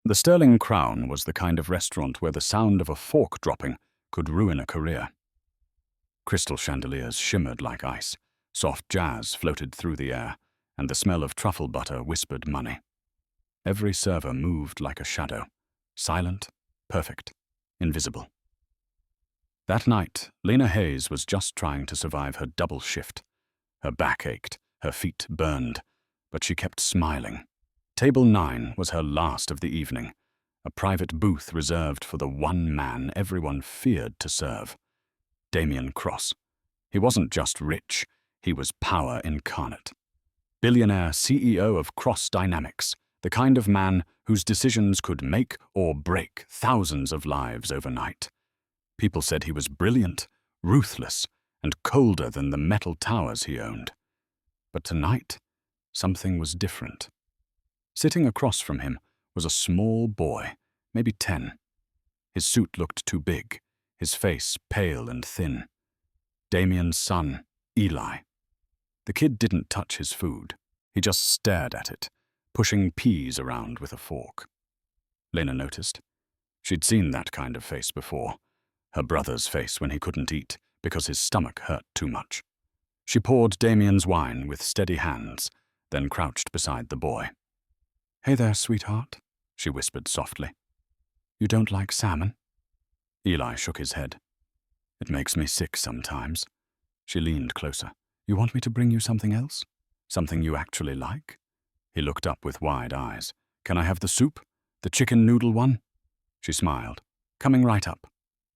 The Sterling Crown was the kind of restaurant where the sound of a fork dropping could ruin a career. Crystal chandeliers shimmered like ice, soft jazz floated through the air, and the smell of truffle butter whispered money. Every server moved like a shadow, silent, perfect, invisible. That night, Lena Hayes was just trying to survive her double shift. Her back ached, her feet burned, but she kept smiling. Table 9 was her last of the evening, a private booth reserved for the one man everyone feared to serve. Damian Cross. He wasn't just rich, he was power incarnate. Billionaire CEO of Cross Dynamics, the kind of man whose decisions could make or break thousands of lives overnight. People said he was brilliant, ruthless, and colder than the metal towers he owned. But tonight, something was different. Sitting across from him was a small boy, maybe 10. His suit looked too big, his face pale and thin. Damian's son, Eli. The kid didn't touch his food. He just stared at it, pushing peas around with a fork. Lena noticed. She'd seen that kind of face before. Her brother's face when he couldn't eat because his stomach hurt too much. She poured Damian's wine with steady hands, then crouched beside the boy. "Hey there, sweetheart," she whispered softly. "You don't like salmon?" Eli shook his head. "It makes me sick sometimes." She leaned closer. "You want me to bring you something else? Something you actually like?" He looked up with wide eyes. "Can I have the soup? The chicken noodle one?" She smiled. "Coming right up."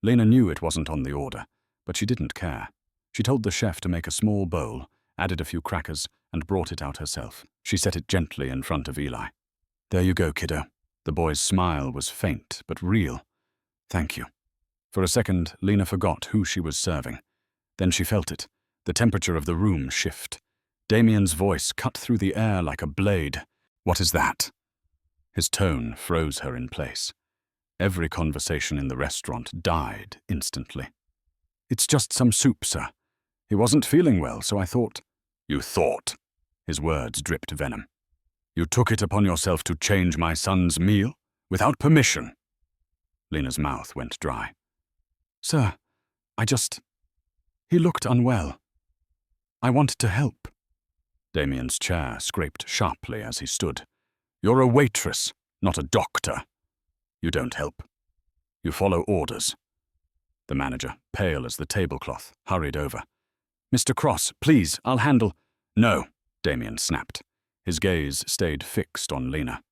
Lena knew it wasn't on the order, but she didn't care. She told the chef to make a small bowl, added a few crackers, and brought it out herself. She set it gently in front of Eli. "There you go, kiddo." The boy's smile was faint, but real. "Thank you." For a second, Lena forgot who she was serving. Then she felt it, the temperature of the room shift. Damian's voice cut through the air like a blade. "What is that?" His tone froze her in place. Every conversation in the restaurant died instantly. "It's just some soup, sir. He wasn't feeling well, so I thought—" "You thought?" His words dripped venom. "You took it upon yourself to change my son's meal? Without permission?" Lena's mouth went dry. "Sir, he looked unwell. I wanted to help." Damian's chair scraped sharply as he stood. "You're a waitress, not a doctor. You don't help. You follow orders." The manager, pale as the tablecloth, hurried over. "Mr. Cross, please, I'll handle—" "No," Damian snapped. His gaze stayed fixed on Lena.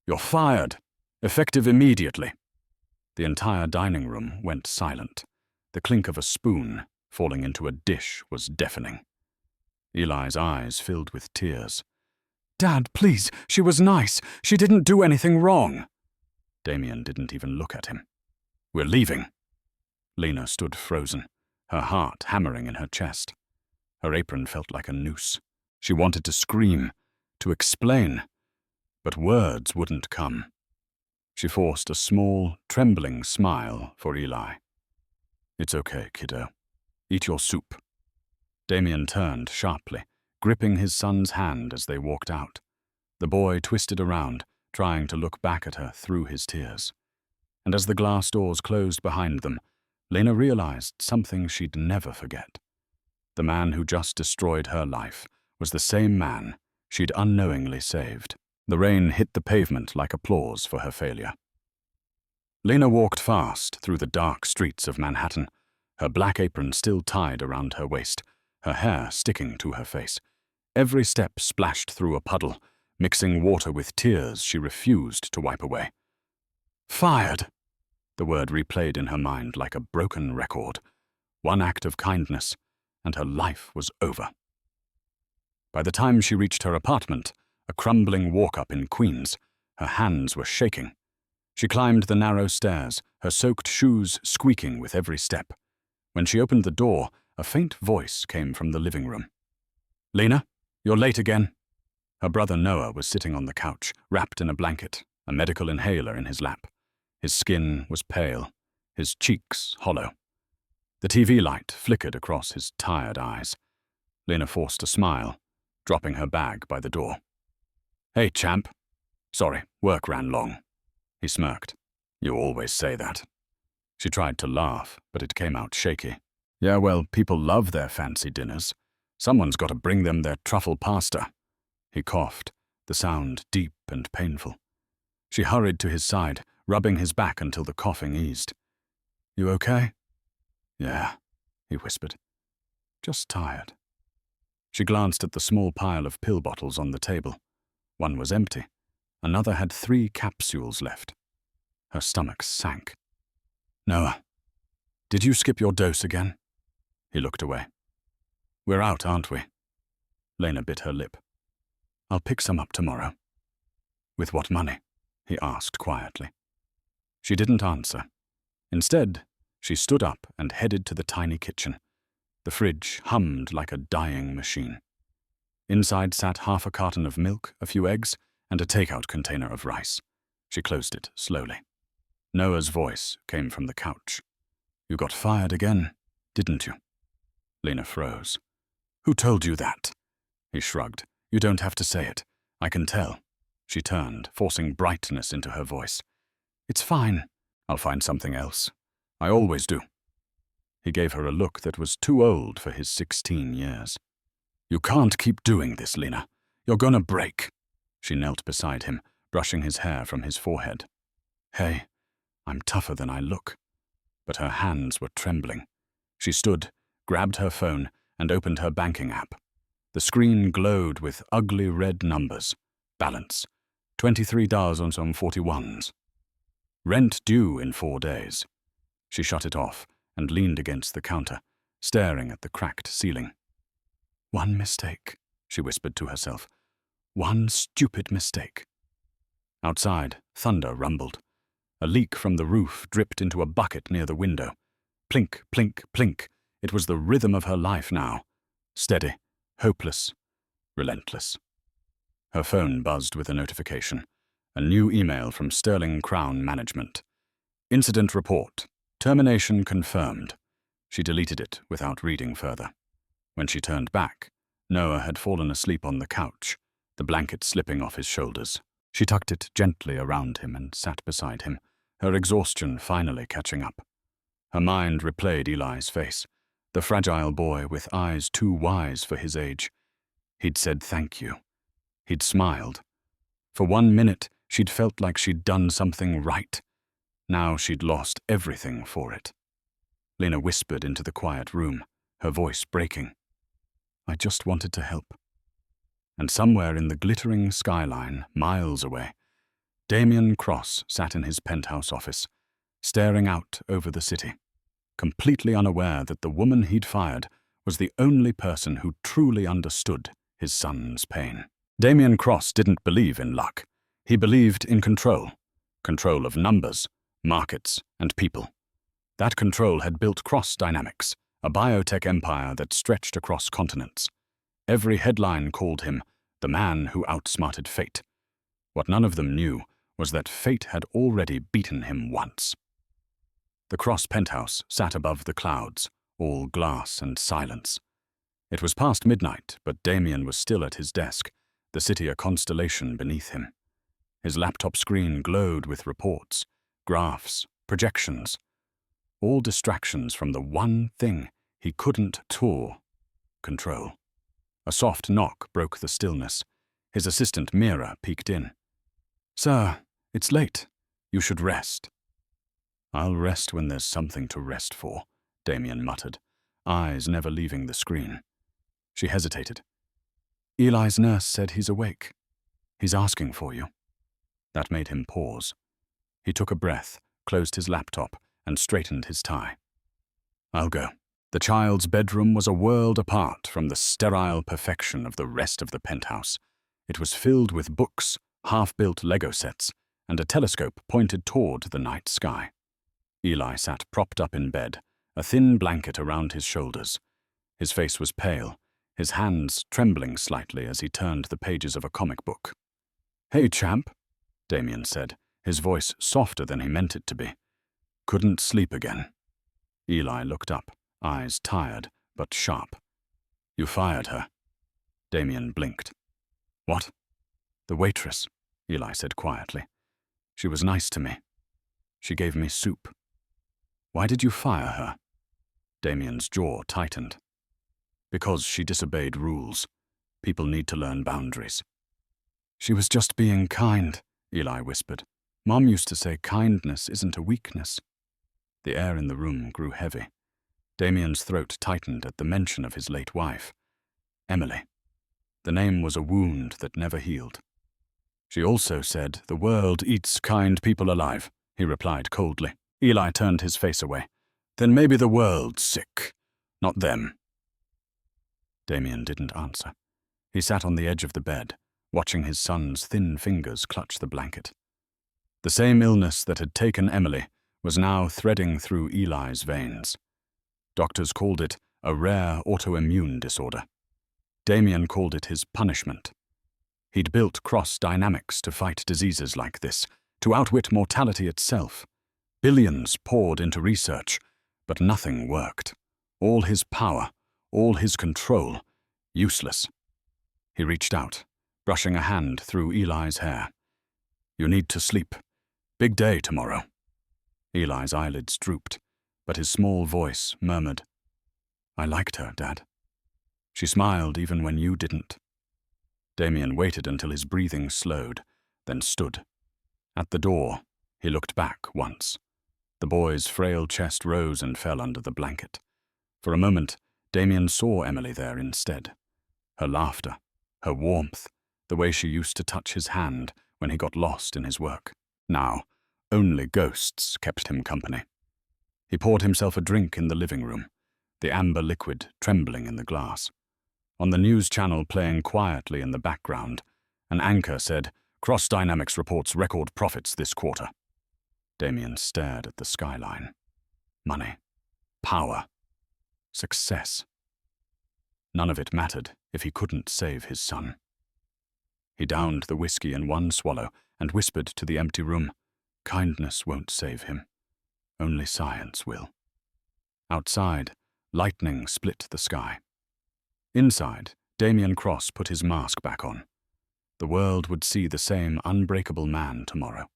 "You're fired. Effective immediately." The entire dining room went silent. The clink of a spoon falling into a dish was deafening. Eli's eyes filled with tears. "Dad, please, she was nice. She didn't do anything wrong." Damian didn't even look at him. "We're leaving." Lena stood frozen, her heart hammering in her chest. Her apron felt like a noose. She wanted to scream, to explain, but words wouldn't come. She forced a small, trembling smile for Eli. "It's okay, kiddo. Eat your soup." Damian turned sharply, gripping his son's hand as they walked out. The boy twisted around, trying to look back at her through his tears. And as the glass doors closed behind them, Lena realized something she'd never forget. The man who just destroyed her life was the same man she'd unknowingly saved. The rain hit the pavement like applause for her failure. Lena walked fast through the dark streets of Manhattan, her black apron still tied around her waist, her hair sticking to her face. Every step splashed through a puddle, mixing water with tears she refused to wipe away. "Fired!" The word replayed in her mind like a broken record. One act of kindness, and her life was over. By the time she reached her apartment, a crumbling walk-up in Queens, her hands were shaking. She climbed the narrow stairs, her soaked shoes squeaking with every step. When she opened the door, a faint voice came from the living room. "Lena, you're late again." Her brother Noah was sitting on the couch, wrapped in a blanket, a medical inhaler in his lap. His skin was pale, his cheeks hollow. The TV light flickered across his tired eyes. Lena forced a smile, dropping her bag by the door. "Hey, champ. Sorry, work ran long." He smirked. You always say that. She tried to laugh, but it came out shaky. Yeah, well, people love their fancy dinners. Someone's got to bring them their truffle pasta. He coughed, the sound deep and painful. She hurried to his side, rubbing his back until the coughing eased. You okay? Yeah, he whispered. Just tired. She glanced at the small pile of pill bottles on the table. One was empty. Another had 3 capsules left. Her stomach sank. Noah, did you skip your dose again? He looked away. We're out, aren't we? Lena bit her lip. I'll pick some up tomorrow. With what money? He asked quietly. She didn't answer. Instead, she stood up and headed to the tiny kitchen. The fridge hummed like a dying machine. Inside sat half a carton of milk, a few eggs, and a takeout container of rice. She closed it slowly. Noah's voice came from the couch. You got fired again, didn't you? Lena froze. Who told you that? He shrugged. You don't have to say it. I can tell. She turned, forcing brightness into her voice. It's fine. I'll find something else. I always do. He gave her a look that was too old for his 16 years. You can't keep doing this, Lena. You're gonna break. She knelt beside him, brushing his hair from his forehead. Hey, I'm tougher than I look. But her hands were trembling. She stood, grabbed her phone, and opened her banking app. The screen glowed with ugly red numbers. Balance, $23.41. Rent due in 4 days. She shut it off and leaned against the counter, staring at the cracked ceiling. One mistake, she whispered to herself. One stupid mistake. Outside, thunder rumbled. A leak from the roof dripped into a bucket near the window. Plink, plink, plink. It was the rhythm of her life now. Steady, hopeless, relentless. Her phone buzzed with a notification. A new email from Sterling Crown Management. Incident report. Termination confirmed. She deleted it without reading further. When she turned back, Noah had fallen asleep on the couch, the blanket slipping off his shoulders. She tucked it gently around him and sat beside him, her exhaustion finally catching up. Her mind replayed Eli's face, the fragile boy with eyes too wise for his age. He'd said thank you. He'd smiled. For 1 minute, she'd felt like she'd done something right. Now she'd lost everything for it. Lena whispered into the quiet room, her voice breaking. I just wanted to help. And somewhere in the glittering skyline, miles away, Damian Cross sat in his penthouse office, staring out over the city, completely unaware that the woman he'd fired was the only person who truly understood his son's pain. Damian Cross didn't believe in luck. He believed in control. Control of numbers, markets, and people. That control had built Cross Dynamics, a biotech empire that stretched across continents. Every headline called him the man who outsmarted fate. What none of them knew was that fate had already beaten him once. The Cross penthouse sat above the clouds, all glass and silence. It was past midnight, but Damian was still at his desk, the city a constellation beneath him. His laptop screen glowed with reports, graphs, projections, all distractions from the one thing he couldn't control. A soft knock broke the stillness. His assistant Mira peeked in. Sir, it's late. You should rest. I'll rest when there's something to rest for, Damian muttered, eyes never leaving the screen. She hesitated. Eli's nurse said he's awake. He's asking for you. That made him pause. He took a breath, closed his laptop, and straightened his tie. I'll go. The child's bedroom was a world apart from the sterile perfection of the rest of the penthouse. It was filled with books, half-built Lego sets, and a telescope pointed toward the night sky. Eli sat propped up in bed, a thin blanket around his shoulders. His face was pale, his hands trembling slightly as he turned the pages of a comic book. Hey, champ, Damian said, his voice softer than he meant it to be. Couldn't sleep again. Eli looked up, eyes tired but sharp. You fired her. Damian blinked. What? The waitress, Eli said quietly. She was nice to me. She gave me soup. Why did you fire her? Damian's jaw tightened. Because she disobeyed rules. People need to learn boundaries. She was just being kind, Eli whispered. Mom used to say kindness isn't a weakness. The air in the room grew heavy. Damian's throat tightened at the mention of his late wife. Emily. The name was a wound that never healed. She also said, "The world eats kind people alive," he replied coldly. Eli turned his face away. Then maybe the world's sick, not them. Damian didn't answer. He sat on the edge of the bed, watching his son's thin fingers clutch the blanket. The same illness that had taken Emily was now threading through Eli's veins. Doctors called it a rare autoimmune disorder. Damian called it his punishment. He'd built Cross Dynamics to fight diseases like this, to outwit mortality itself. Billions poured into research, but nothing worked. All his power, all his control, useless. He reached out, brushing a hand through Eli's hair. You need to sleep. Big day tomorrow. Eli's eyelids drooped, but his small voice murmured, I liked her, Dad. She smiled even when you didn't. Damian waited until his breathing slowed, then stood. At the door, he looked back once. The boy's frail chest rose and fell under the blanket. For a moment, Damian saw Emily there instead. Her laughter, her warmth, the way she used to touch his hand when he got lost in his work. Now, only ghosts kept him company. He poured himself a drink in the living room, the amber liquid trembling in the glass. On the news channel playing quietly in the background, an anchor said, Cross Dynamics reports record profits this quarter. Damian stared at the skyline. Money, power, success. None of it mattered if he couldn't save his son. He downed the whiskey in one swallow and whispered to the empty room, kindness won't save him. Only science will. Outside, lightning split the sky. Inside, Damian Cross put his mask back on. The world would see the same unbreakable man tomorrow.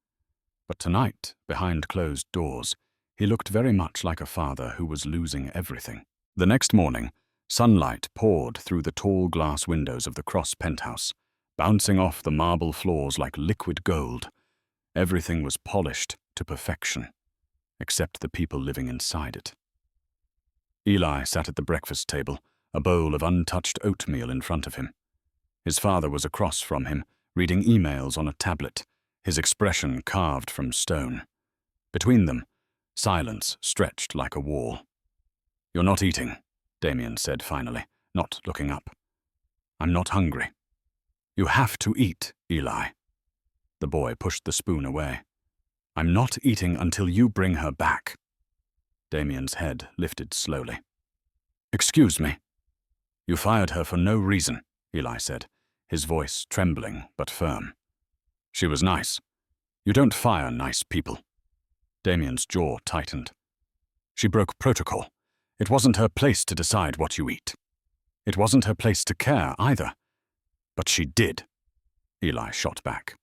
But tonight, behind closed doors, he looked very much like a father who was losing everything. The next morning, sunlight poured through the tall glass windows of the Cross penthouse, bouncing off the marble floors like liquid gold. Everything was polished to perfection, except the people living inside it. Eli sat at the breakfast table, a bowl of untouched oatmeal in front of him. His father was across from him, reading emails on a tablet, his expression carved from stone. Between them, silence stretched like a wall. You're not eating, Damian said finally, not looking up. I'm not hungry. You have to eat, Eli. The boy pushed the spoon away. I'm not eating until you bring her back. Damian's head lifted slowly. Excuse me. You fired her for no reason, Eli said, his voice trembling but firm. She was nice. You don't fire nice people. Damian's jaw tightened. She broke protocol. It wasn't her place to decide what you eat. It wasn't her place to care either. But she did, Eli shot back.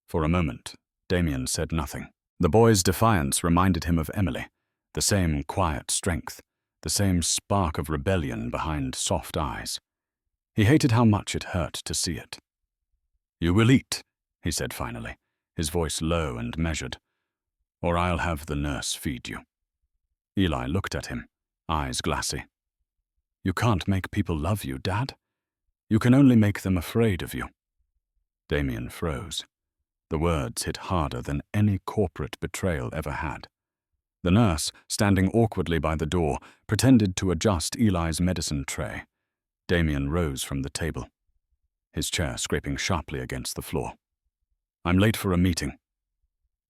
For a moment, Damian said nothing. The boy's defiance reminded him of Emily, the same quiet strength, the same spark of rebellion behind soft eyes. He hated how much it hurt to see it. You will eat, he said finally, his voice low and measured, or I'll have the nurse feed you. Eli looked at him, eyes glassy. You can't make people love you, Dad. You can only make them afraid of you. Damian froze. The words hit harder than any corporate betrayal ever had. The nurse, standing awkwardly by the door, pretended to adjust Eli's medicine tray. Damian rose from the table, his chair scraping sharply against the floor. I'm late for a meeting.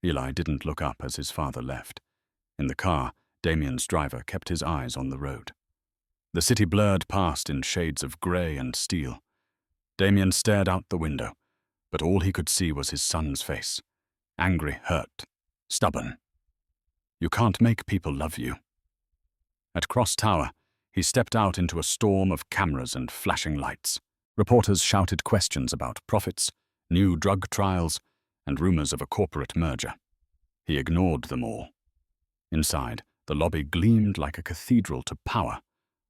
Eli didn't look up as his father left. In the car, Damian's driver kept his eyes on the road. The city blurred past in shades of grey and steel. Damian stared out the window, but all he could see was his son's face. Angry, hurt, stubborn. You can't make people love you. At Cross Tower, he stepped out into a storm of cameras and flashing lights. Reporters shouted questions about profits, new drug trials, and rumors of a corporate merger. He ignored them all. Inside, the lobby gleamed like a cathedral to power: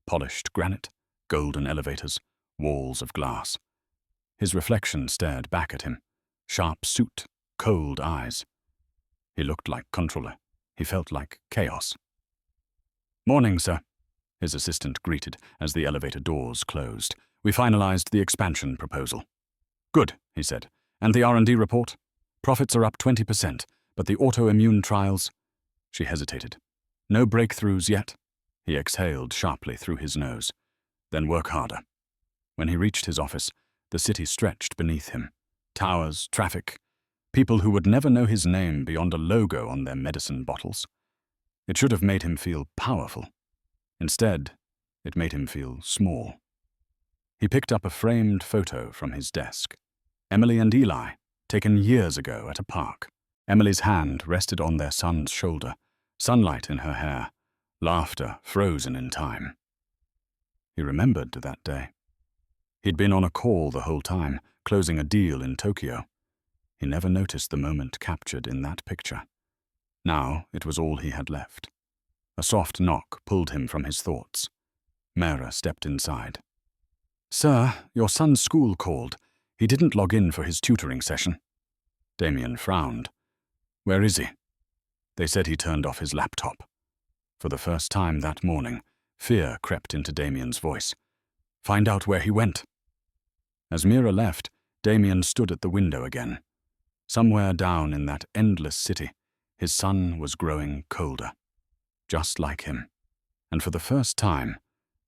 polished granite, golden elevators, walls of glass. His reflection stared back at him, sharp suit, cold eyes. He looked like controller. He felt like chaos. "Morning, sir," his assistant greeted as the elevator doors closed. "We finalized the expansion proposal." "Good," he said. "And the R&D report? Profits are up 20%, but the autoimmune trials—" She hesitated. "No breakthroughs yet?" He exhaled sharply through his nose. "Then work harder." When he reached his office, the city stretched beneath him. Towers, traffic, people who would never know his name beyond a logo on their medicine bottles. It should have made him feel powerful. Instead, it made him feel small. He picked up a framed photo from his desk. Emily and Eli, taken years ago at a park. Emily's hand rested on their son's shoulder, sunlight in her hair, laughter frozen in time. He remembered that day. He'd been on a call the whole time, closing a deal in Tokyo. He never noticed the moment captured in that picture. Now it was all he had left. A soft knock pulled him from his thoughts. Mera stepped inside. "Sir, your son's school called. He didn't log in for his tutoring session." Damian frowned. "Where is he?" They said he turned off his laptop. For the first time that morning, fear crept into Damian's voice. "Find out where he went." As Mera left, Damian stood at the window again. Somewhere down in that endless city, his son was growing colder. Just like him. And for the first time,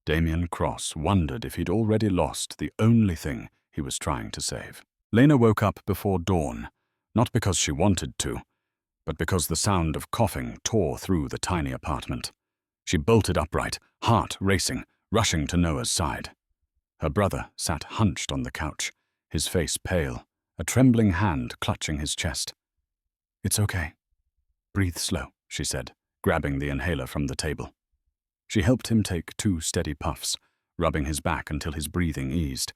Damian Cross wondered if he'd already lost the only thing he was trying to save. Lena woke up before dawn, not because she wanted to, but because the sound of coughing tore through the tiny apartment. She bolted upright, heart racing, rushing to Noah's side. Her brother sat hunched on the couch, his face pale, a trembling hand clutching his chest. "It's okay. Breathe slow," she said, grabbing the inhaler from the table. She helped him take 2 steady puffs, rubbing his back until his breathing eased.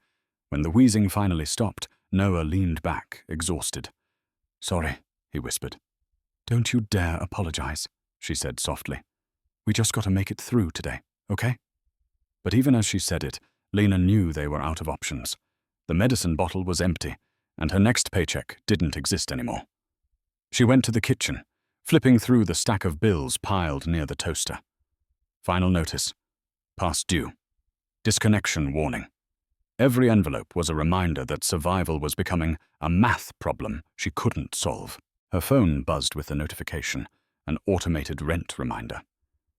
When the wheezing finally stopped, Noah leaned back, exhausted. "Sorry," he whispered. "Don't you dare apologize," she said softly. "We just got to make it through today, okay?" But even as she said it, Lena knew they were out of options. The medicine bottle was empty, and her next paycheck didn't exist anymore. She went to the kitchen, flipping through the stack of bills piled near the toaster. Final notice. Past due. Disconnection warning. Every envelope was a reminder that survival was becoming a math problem she couldn't solve. Her phone buzzed with a notification, an automated rent reminder.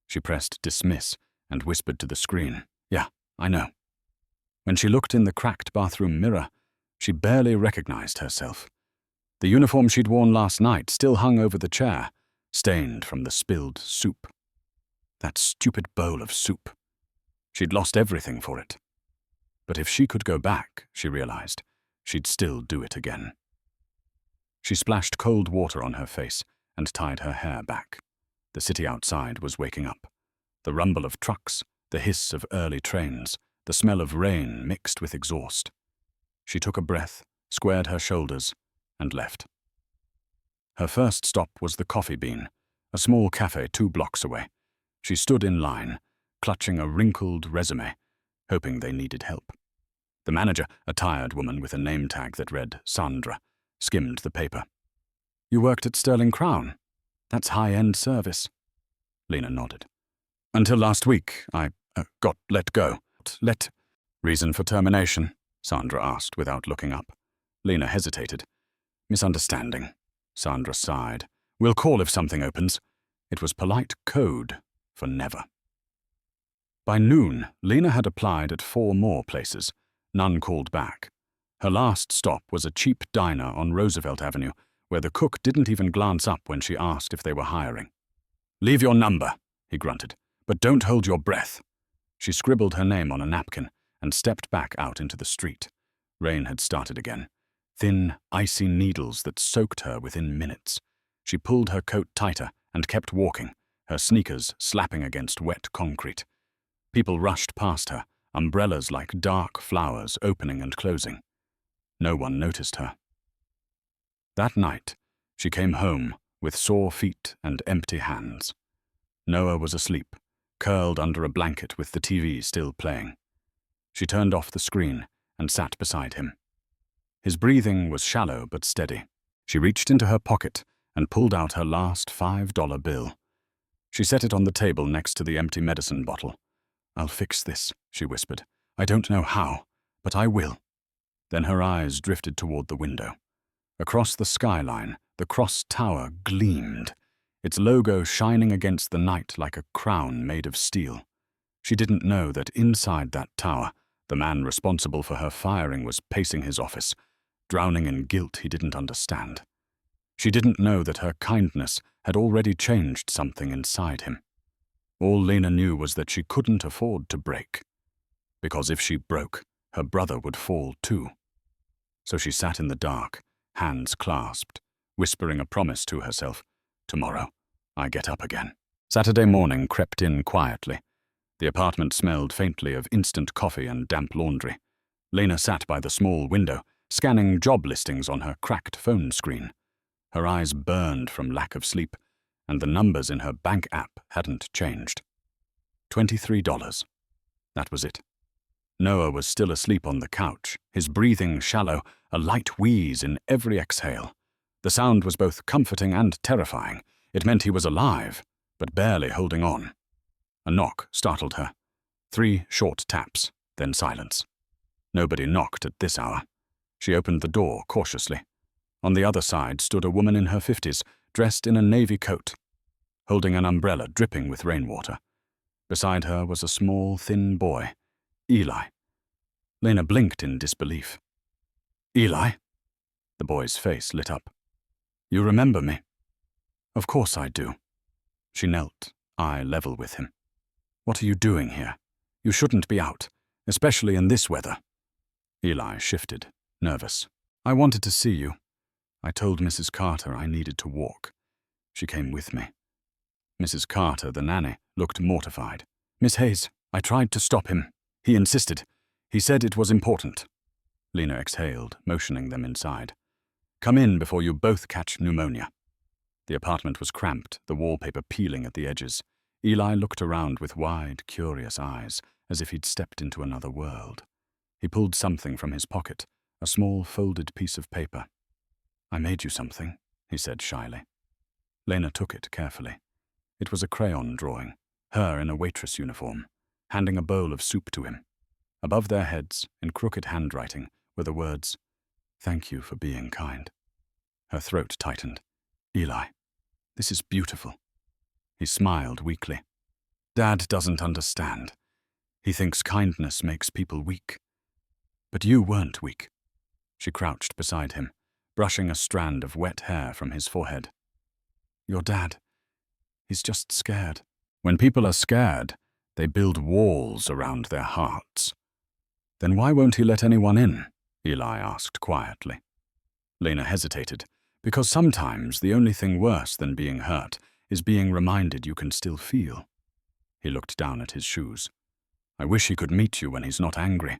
She pressed dismiss and whispered to the screen, "Yeah, I know." When she looked in the cracked bathroom mirror, she barely recognized herself. The uniform she'd worn last night still hung over the chair, stained from the spilled soup. That stupid bowl of soup. She'd lost everything for it. But if she could go back, she realized, she'd still do it again. She splashed cold water on her face and tied her hair back. The city outside was waking up. The rumble of trucks, the hiss of early trains, the smell of rain mixed with exhaust. She took a breath, squared her shoulders, and left. Her first stop was the Coffee Bean, a small cafe 2 blocks away. She stood in line, clutching a wrinkled resume, hoping they needed help. The manager, a tired woman with a name tag that read Sandra, skimmed the paper. "You worked at Sterling Crown? That's high-end service." Lena nodded. "Until last week, I got let go." Reason for termination?" Sandra asked without looking up. Lena hesitated. "Misunderstanding." Sandra sighed. "We'll call if something opens." It was polite code for never. By noon, Lena had applied at 4 more places. None called back. Her last stop was a cheap diner on Roosevelt Avenue, where the cook didn't even glance up when she asked if they were hiring. "Leave your number," he grunted, "but don't hold your breath." She scribbled her name on a napkin and stepped back out into the street. Rain had started again. Thin, icy needles that soaked her within minutes. She pulled her coat tighter and kept walking, her sneakers slapping against wet concrete. People rushed past her, umbrellas like dark flowers opening and closing. No one noticed her. That night, she came home with sore feet and empty hands. Noah was asleep, curled under a blanket with the TV still playing. She turned off the screen and sat beside him. His breathing was shallow but steady. She reached into her pocket and pulled out her last $5 bill. She set it on the table next to the empty medicine bottle. "I'll fix this," she whispered. "I don't know how, but I will." Then her eyes drifted toward the window. Across the skyline, the Cross Tower gleamed, its logo shining against the night like a crown made of steel. She didn't know that inside that tower, the man responsible for her firing was pacing his office, drowning in guilt he didn't understand. She didn't know that her kindness had already changed something inside him. All Lena knew was that she couldn't afford to break, because if she broke, her brother would fall too. So she sat in the dark, hands clasped, whispering a promise to herself. "Tomorrow, I get up again." Saturday morning crept in quietly. The apartment smelled faintly of instant coffee and damp laundry. Lena sat by the small window, scanning job listings on her cracked phone screen. Her eyes burned from lack of sleep, and the numbers in her bank app hadn't changed. $23. That was it. Noah was still asleep on the couch, his breathing shallow, a light wheeze in every exhale. The sound was both comforting and terrifying. It meant he was alive, but barely holding on. A knock startled her. 3 short taps, then silence. Nobody knocked at this hour. She opened the door cautiously. On the other side stood a woman in her 50s, dressed in a navy coat, holding an umbrella dripping with rainwater. Beside her was a small, thin boy, Eli. Lena blinked in disbelief. "Eli?" The boy's face lit up. "You remember me?" "Of course I do." She knelt, eye level with him. "What are you doing here? You shouldn't be out, especially in this weather." Eli shifted, nervous. "I wanted to see you. I told Mrs. Carter I needed to walk. She came with me." Mrs. Carter, the nanny, looked mortified. "Miss Hayes, I tried to stop him. He insisted. He said it was important." Lena exhaled, motioning them inside. "Come in before you both catch pneumonia." The apartment was cramped, the wallpaper peeling at the edges. Eli looked around with wide, curious eyes, as if he'd stepped into another world. He pulled something from his pocket, a small folded piece of paper. "I made you something," he said shyly. Lena took it carefully. It was a crayon drawing, her in a waitress uniform, handing a bowl of soup to him. Above their heads, in crooked handwriting, were the words, "Thank you for being kind." Her throat tightened. "Eli, this is beautiful." He smiled weakly. "Dad doesn't understand. He thinks kindness makes people weak. But you weren't weak." She crouched beside him, brushing a strand of wet hair from his forehead. "Your dad, he's just scared." "When people are scared, they build walls around their hearts." "Then why won't he let anyone in?" Eli asked quietly. Lena hesitated, because sometimes the only thing worse than being hurt is being reminded you can still feel. He looked down at his shoes. "I wish he could meet you when he's not angry.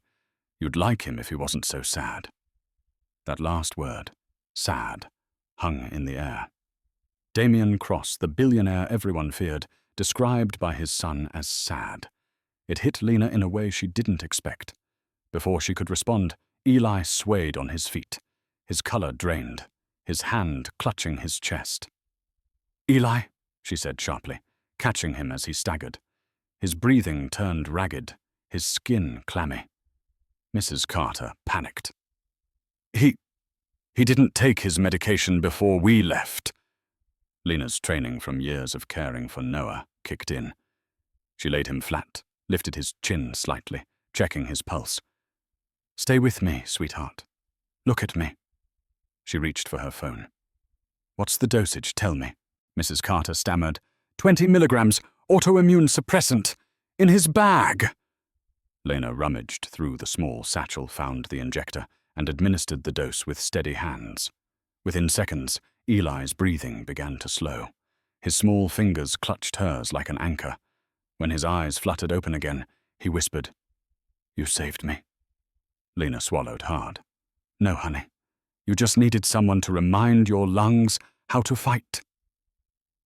You'd like him if he wasn't so sad." That last word, sad, hung in the air. Damian Cross, the billionaire everyone feared, described by his son as sad. It hit Lena in a way she didn't expect. Before she could respond, Eli swayed on his feet, his color drained, his hand clutching his chest. "Eli," she said sharply, catching him as he staggered. His breathing turned ragged, his skin clammy. Mrs. Carter panicked. He didn't take his medication before we left." Lena's training from years of caring for Noah kicked in. She laid him flat, lifted his chin slightly, checking his pulse. "Stay with me, sweetheart. Look at me." She reached for her phone. "What's the dosage? Tell me." Mrs. Carter stammered. 20 milligrams, autoimmune suppressant. In his bag." Lena rummaged through the small satchel, found the injector, and administered the dose with steady hands. Within seconds, Eli's breathing began to slow. His small fingers clutched hers like an anchor. When his eyes fluttered open again, he whispered, "You saved me." Lena swallowed hard. "No, honey. You just needed someone to remind your lungs how to fight."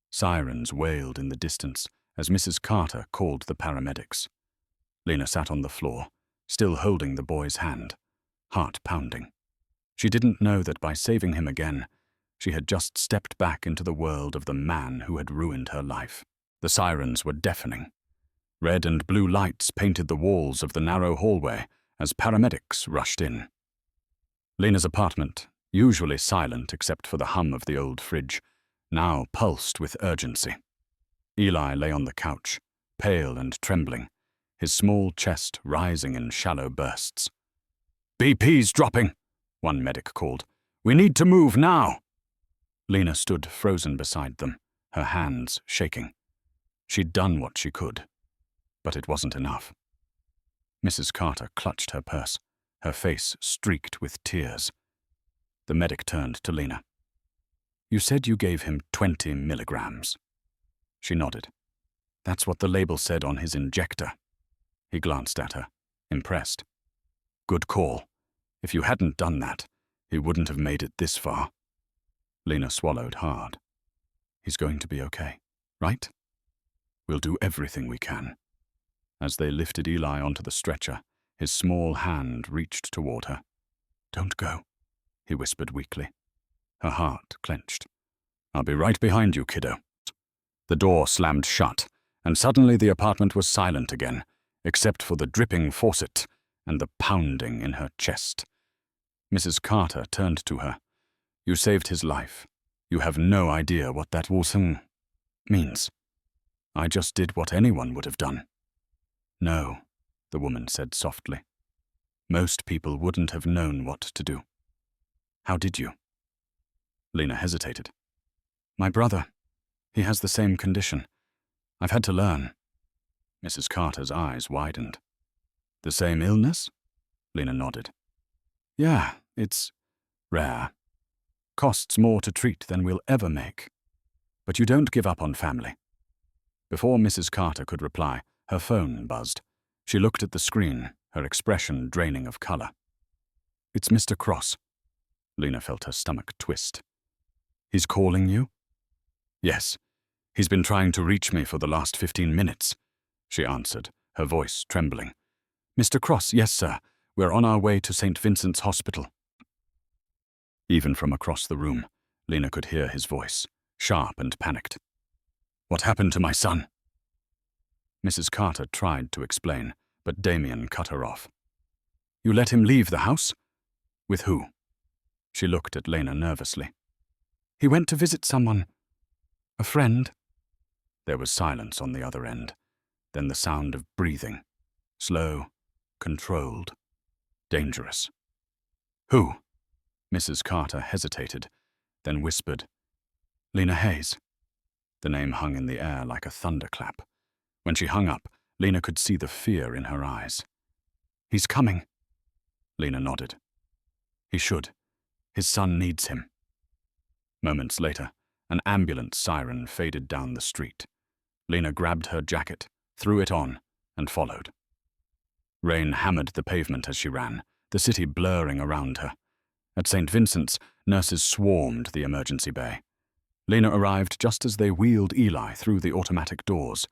Sirens wailed in the distance as Mrs. Carter called the paramedics. Lena sat on the floor, still holding the boy's hand, heart pounding. She didn't know that by saving him again, she had just stepped back into the world of the man who had ruined her life. The sirens were deafening. Red and blue lights painted the walls of the narrow hallway as paramedics rushed in. Lena's apartment, usually silent except for the hum of the old fridge, now pulsed with urgency. Eli lay on the couch, pale and trembling, his small chest rising in shallow bursts. "BP's dropping," one medic called. "We need to move now." Lena stood frozen beside them, her hands shaking. She'd done what she could, but it wasn't enough. Mrs. Carter clutched her purse, her face streaked with tears. The medic turned to Lena. "You said you gave him 20 milligrams. She nodded. "That's what the label said on his injector." He glanced at her, impressed. "Good call. If you hadn't done that, he wouldn't have made it this far." Lena swallowed hard. "He's going to be okay, right? We'll do everything we can." As they lifted Eli onto the stretcher, his small hand reached toward her. "Don't go," he whispered weakly. Her heart clenched. "I'll be right behind you, kiddo." The door slammed shut, and suddenly the apartment was silent again, except for the dripping faucet and the pounding in her chest. Mrs. Carter turned to her. "You saved his life. You have no idea what that means. I just did what anyone would have done." "No," the woman said softly. "Most people wouldn't have known what to do. How did you?" Lena hesitated. "My brother. He has the same condition. I've had to learn." Mrs. Carter's eyes widened. "The same illness?" Lena nodded. "Yeah, it's rare. Costs more to treat than we'll ever make. But you don't give up on family." Before Mrs. Carter could reply, her phone buzzed. She looked at the screen, her expression draining of color. "It's Mr. Cross." Lena felt her stomach twist. "He's calling you?" "Yes. He's been trying to reach me for the last 15 minutes, she answered, her voice trembling. "Mr. Cross, yes, sir. We're on our way to St. Vincent's Hospital." Even from across the room, Lena could hear his voice, sharp and panicked. "What happened to my son?" Mrs. Carter tried to explain, but Damian cut her off. "You let him leave the house? With who?" She looked at Lena nervously. "He went to visit someone. A friend." There was silence on the other end, then the sound of breathing, slow, controlled, dangerous. "Who?" Mrs. Carter hesitated, then whispered, "Lena Hayes." The name hung in the air like a thunderclap. When she hung up, Lena could see the fear in her eyes. "He's coming." Lena nodded. "He should. His son needs him." Moments later, an ambulance siren faded down the street. Lena grabbed her jacket, threw it on, and followed. Rain hammered the pavement as she ran, the city blurring around her. At St. Vincent's, nurses swarmed the emergency bay. Lena arrived just as they wheeled Eli through the automatic doors.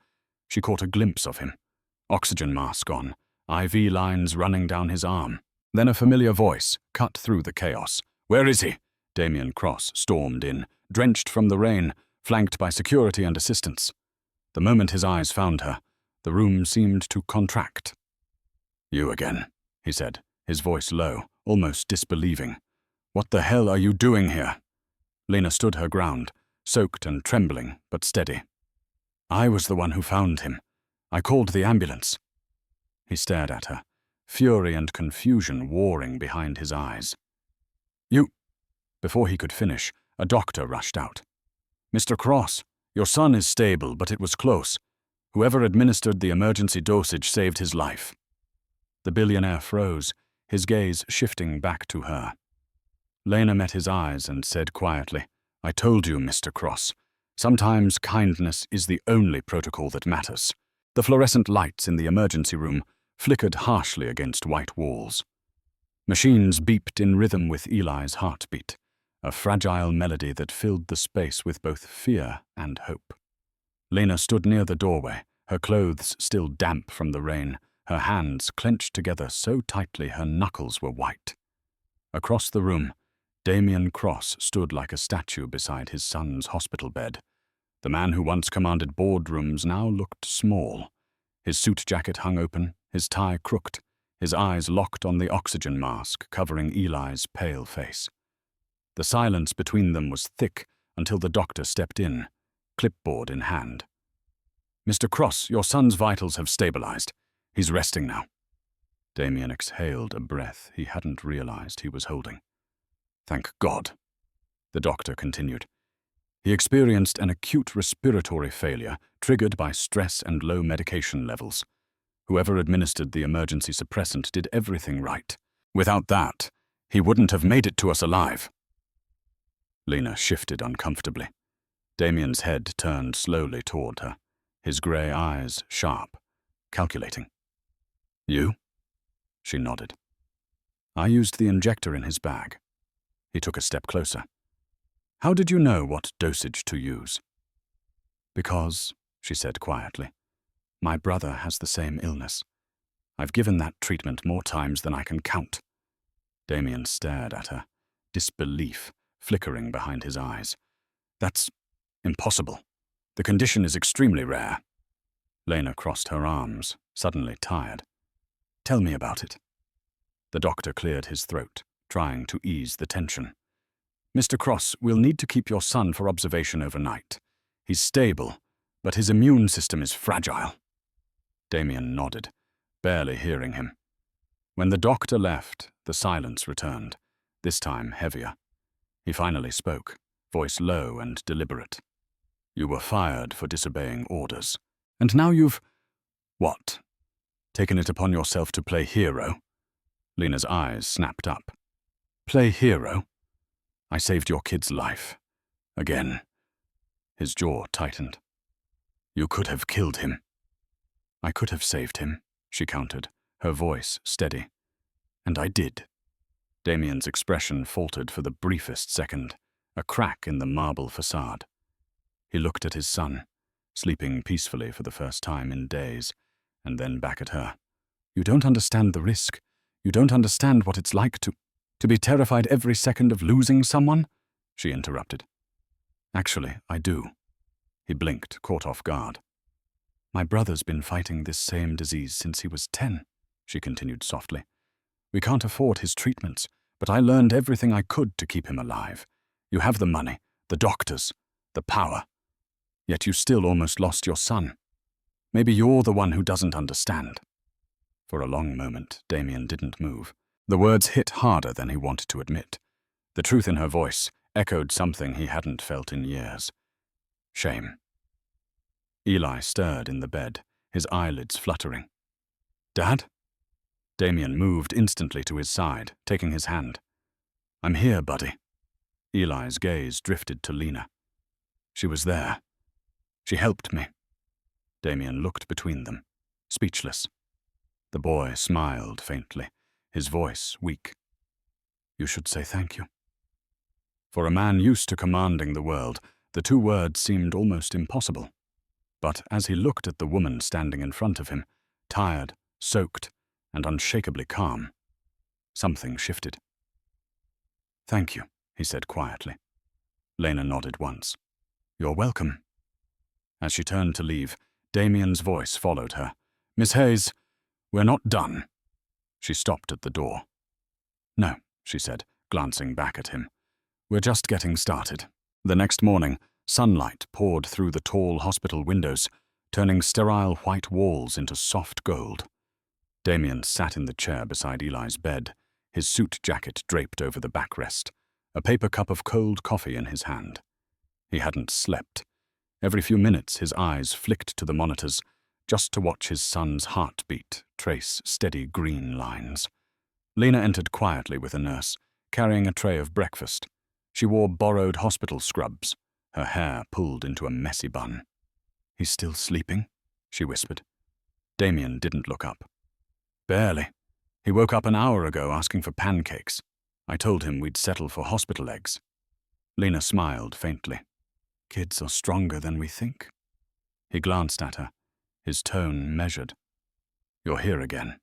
She caught a glimpse of him, oxygen mask on, IV lines running down his arm. Then a familiar voice cut through the chaos. "Where is he?" Damian Cross stormed in, drenched from the rain, flanked by security and assistants. The moment his eyes found her, the room seemed to contract. "You again," he said, his voice low, almost disbelieving. "What the hell are you doing here?" Lena stood her ground, soaked and trembling, but steady. "I was the one who found him. I called the ambulance." He stared at her, fury and confusion warring behind his eyes. "You—" Before he could finish, a doctor rushed out. "Mr. Cross, your son is stable, but it was close. Whoever administered the emergency dosage saved his life." The billionaire froze, his gaze shifting back to her. Lena met his eyes and said quietly, "I told you, Mr. Cross. Sometimes kindness is the only protocol that matters." The fluorescent lights in the emergency room flickered harshly against white walls. Machines beeped in rhythm with Eli's heartbeat, a fragile melody that filled the space with both fear and hope. Lena stood near the doorway, her clothes still damp from the rain, her hands clenched together so tightly her knuckles were white. Across the room, Damian Cross stood like a statue beside his son's hospital bed. The man who once commanded boardrooms now looked small. His suit jacket hung open, his tie crooked, his eyes locked on the oxygen mask covering Eli's pale face. The silence between them was thick until the doctor stepped in, clipboard in hand. "Mr. Cross, your son's vitals have stabilized. He's resting now." Damian exhaled a breath he hadn't realized he was holding. "Thank God," the doctor continued. "He experienced an acute respiratory failure triggered by stress and low medication levels. Whoever administered the emergency suppressant did everything right. Without that, he wouldn't have made it to us alive." Lena shifted uncomfortably. Damian's head turned slowly toward her, his grey eyes sharp, calculating. "You?" She nodded. "I used the injector in his bag." He took a step closer. "How did you know what dosage to use?" "Because," she said quietly, "my brother has the same illness. I've given that treatment more times than I can count." Damian stared at her, disbelief flickering behind his eyes. "That's impossible. The condition is extremely rare." Lena crossed her arms, suddenly tired. "Tell me about it." The doctor cleared his throat, trying to ease the tension. "Mr. Cross, we'll need to keep your son for observation overnight. He's stable, but his immune system is fragile." Damian nodded, barely hearing him. When the doctor left, the silence returned, this time heavier. He finally spoke, voice low and deliberate. "You were fired for disobeying orders. And now you've— what? Taken it upon yourself to play hero?" Lena's eyes snapped up. "Play hero? I saved your kid's life. Again." His jaw tightened. "You could have killed him." "I could have saved him," she countered, her voice steady. "And I did." Damian's expression faltered for the briefest second, a crack in the marble facade. He looked at his son, sleeping peacefully for the first time in days, and then back at her. "You don't understand the risk. You don't understand what it's like to be terrified every second of losing someone," she interrupted. "Actually, I do." He blinked, caught off guard. "My brother's been fighting this same disease since he was 10, she continued softly. "We can't afford his treatments, but I learned everything I could to keep him alive. You have the money, the doctors, the power. Yet you still almost lost your son. Maybe you're the one who doesn't understand." For a long moment, Damian didn't move. The words hit harder than he wanted to admit. The truth in her voice echoed something he hadn't felt in years. Shame. Eli stirred in the bed, his eyelids fluttering. "Dad?" Damian moved instantly to his side, taking his hand. "I'm here, buddy." Eli's gaze drifted to Lena. "She was there. She helped me." Damian looked between them, speechless. The boy smiled faintly, his voice weak. "You should say thank you." For a man used to commanding the world, the two words seemed almost impossible. But as he looked at the woman standing in front of him, tired, soaked, and unshakably calm, something shifted. "Thank you," he said quietly. Lena nodded once. "You're welcome." As she turned to leave, Damian's voice followed her. "Miss Hayes, we're not done." She stopped at the door. "No," she said, glancing back at him. "We're just getting started." The next morning, sunlight poured through the tall hospital windows, turning sterile white walls into soft gold. Damian sat in the chair beside Eli's bed, his suit jacket draped over the backrest, a paper cup of cold coffee in his hand. He hadn't slept. Every few minutes his eyes flicked to the monitors, just to watch his son's heartbeat trace steady green lines. Lena entered quietly with a nurse, carrying a tray of breakfast. She wore borrowed hospital scrubs, her hair pulled into a messy bun. "He's still sleeping?" she whispered. Damian didn't look up. "Barely. He woke up an hour ago asking for pancakes. I told him we'd settle for hospital eggs. Lena smiled faintly. Kids are stronger than we think. He glanced at her, his tone measured. You're here again.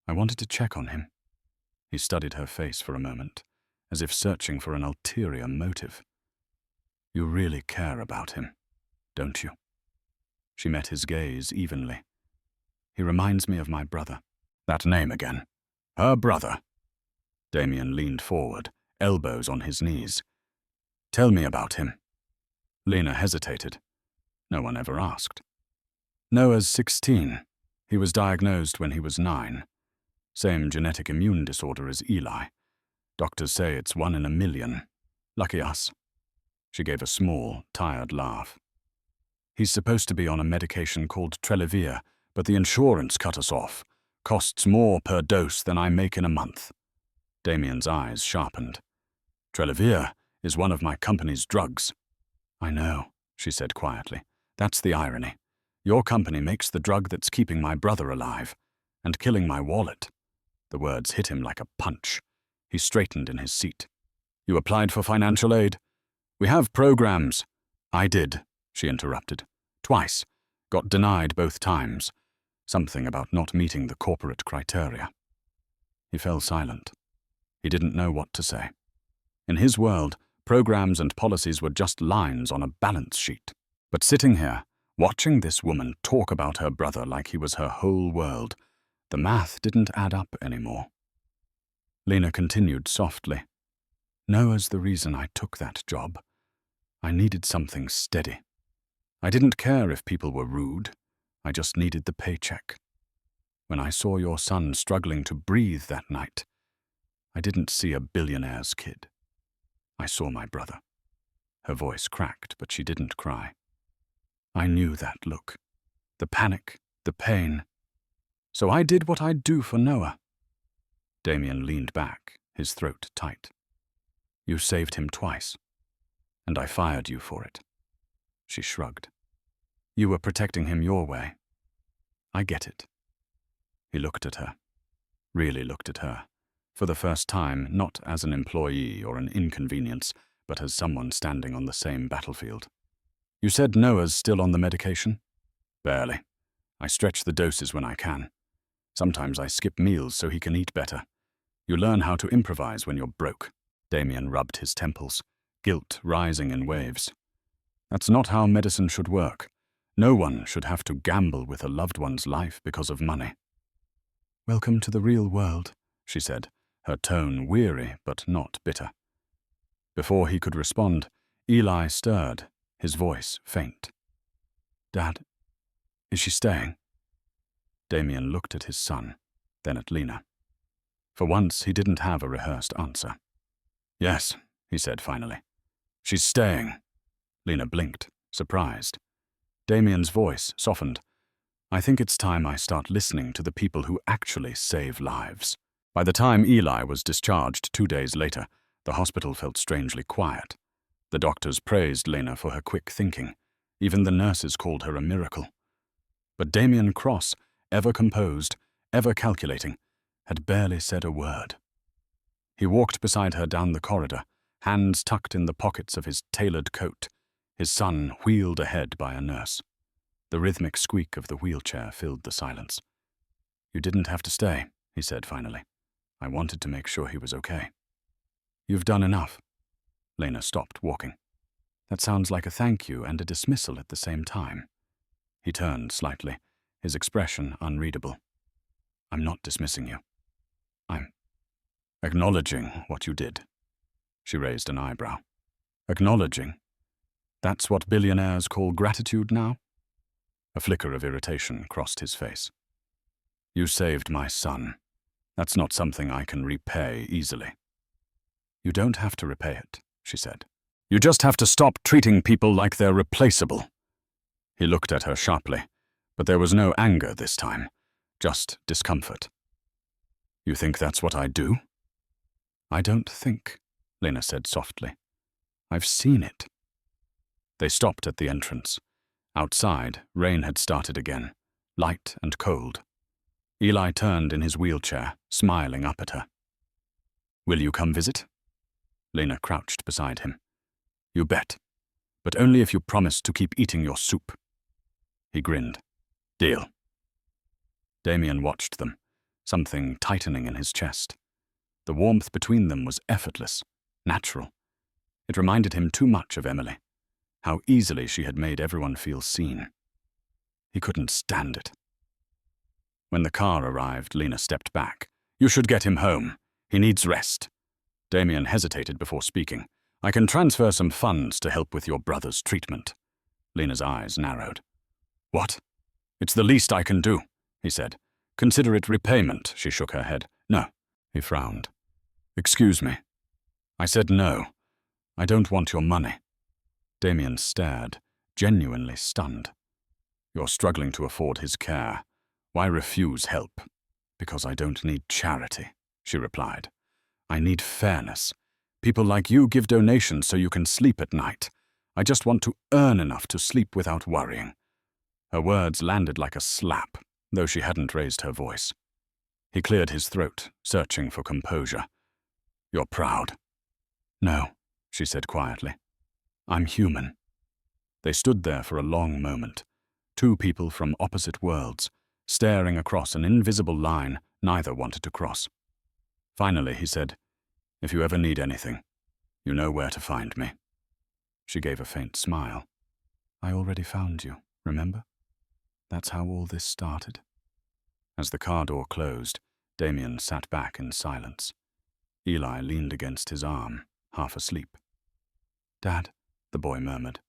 I wanted to check on him. He studied her face for a moment, as if searching for an ulterior motive. You really care about him, don't you? She met his gaze evenly. He reminds me of my brother. That name again. Her brother. Damian leaned forward, elbows on his knees. Tell me about him. Lena hesitated. No one ever asked. Noah's 16. He was diagnosed when he was 9. Same genetic immune disorder as Eli. Doctors say it's 1 in a million. Lucky us. She gave a small, tired laugh. He's supposed to be on a medication called Trelevir, but the insurance cut us off. Costs more per dose than I make in a month. Damian's eyes sharpened. Trelevir is one of my company's drugs. I know, she said quietly. That's the irony. Your company makes the drug that's keeping my brother alive and killing my wallet. The words hit him like a punch. He straightened in his seat. You applied for financial aid? We have programs. I did, she interrupted. Twice. Got denied both times. Something about not meeting the corporate criteria. He fell silent. He didn't know what to say. In his world, programs and policies were just lines on a balance sheet. But sitting here, watching this woman talk about her brother like he was her whole world, the math didn't add up anymore. Lena continued softly. Noah's the reason I took that job. I needed something steady. I didn't care if people were rude. I just needed the paycheck. When I saw your son struggling to breathe that night, I didn't see a billionaire's kid. I saw my brother. Her voice cracked, but she didn't cry. I knew that look. The panic, the pain. So I did what I'd do for Noah. Damian leaned back, his throat tight. You saved him twice, and I fired you for it. She shrugged. You were protecting him your way. I get it. He looked at her, really looked at her, for the first time not as an employee or an inconvenience, but as someone standing on the same battlefield. You said Noah's still on the medication? Barely. I stretch the doses when I can. Sometimes I skip meals so he can eat better. You learn how to improvise when you're broke. Damian rubbed his temples, guilt rising in waves. That's not how medicine should work. No one should have to gamble with a loved one's life because of money. Welcome to the real world, she said, her tone weary but not bitter. Before he could respond, Eli stirred, his voice faint. Dad, is she staying? Damian looked at his son, then at Lena. For once, he didn't have a rehearsed answer. Yes, he said finally. She's staying. Lena blinked, surprised. Damian's voice softened. I think it's time I start listening to the people who actually save lives. By the time Eli was discharged 2 days later, the hospital felt strangely quiet. The doctors praised Lena for her quick thinking. Even the nurses called her a miracle. But Damian Cross, ever composed, ever calculating, had barely said a word. He walked beside her down the corridor, hands tucked in the pockets of his tailored coat, his son wheeled ahead by a nurse. The rhythmic squeak of the wheelchair filled the silence. You didn't have to stay, he said finally. I wanted to make sure he was okay. You've done enough. Lena stopped walking. That sounds like a thank you and a dismissal at the same time. He turned slightly, his expression unreadable. I'm not dismissing you. I'm acknowledging what you did. She raised an eyebrow. Acknowledging? That's what billionaires call gratitude now? A flicker of irritation crossed his face. You saved my son. That's not something I can repay easily. You don't have to repay it, she said. You just have to stop treating people like they're replaceable. He looked at her sharply, but there was no anger this time, just discomfort. You think that's what I do? I don't think, Lena said softly. I've seen it. They stopped at the entrance. Outside, rain had started again, light and cold. Eli turned in his wheelchair, smiling up at her. "Will you come visit?" Lena crouched beside him. "You bet. But only if you promise to keep eating your soup." He grinned. "Deal." Damian watched them, something tightening in his chest. The warmth between them was effortless, natural. It reminded him too much of Emily, how easily she had made everyone feel seen. He couldn't stand it. When the car arrived, Lena stepped back. "You should get him home. He needs rest." Damian hesitated before speaking. "I can transfer some funds to help with your brother's treatment." Lena's eyes narrowed. "What? It's the least I can do," he said. "Consider it repayment." She shook her head. "No." He frowned. "Excuse me." "I said no. I don't want your money." Damian stared, genuinely stunned. "You're struggling to afford his care. Why refuse help?" "Because I don't need charity," she replied. "I need fairness. People like you give donations so you can sleep at night. I just want to earn enough to sleep without worrying." Her words landed like a slap, though she hadn't raised her voice. He cleared his throat, searching for composure. "You're proud." "No," she said quietly. "I'm human." They stood there for a long moment, two people from opposite worlds, staring across an invisible line neither wanted to cross. Finally, he said, "If you ever need anything, you know where to find me." She gave a faint smile. "I already found you, remember? That's how all this started." As the car door closed, Damian sat back in silence. Eli leaned against his arm, half asleep. "Dad," the boy murmured,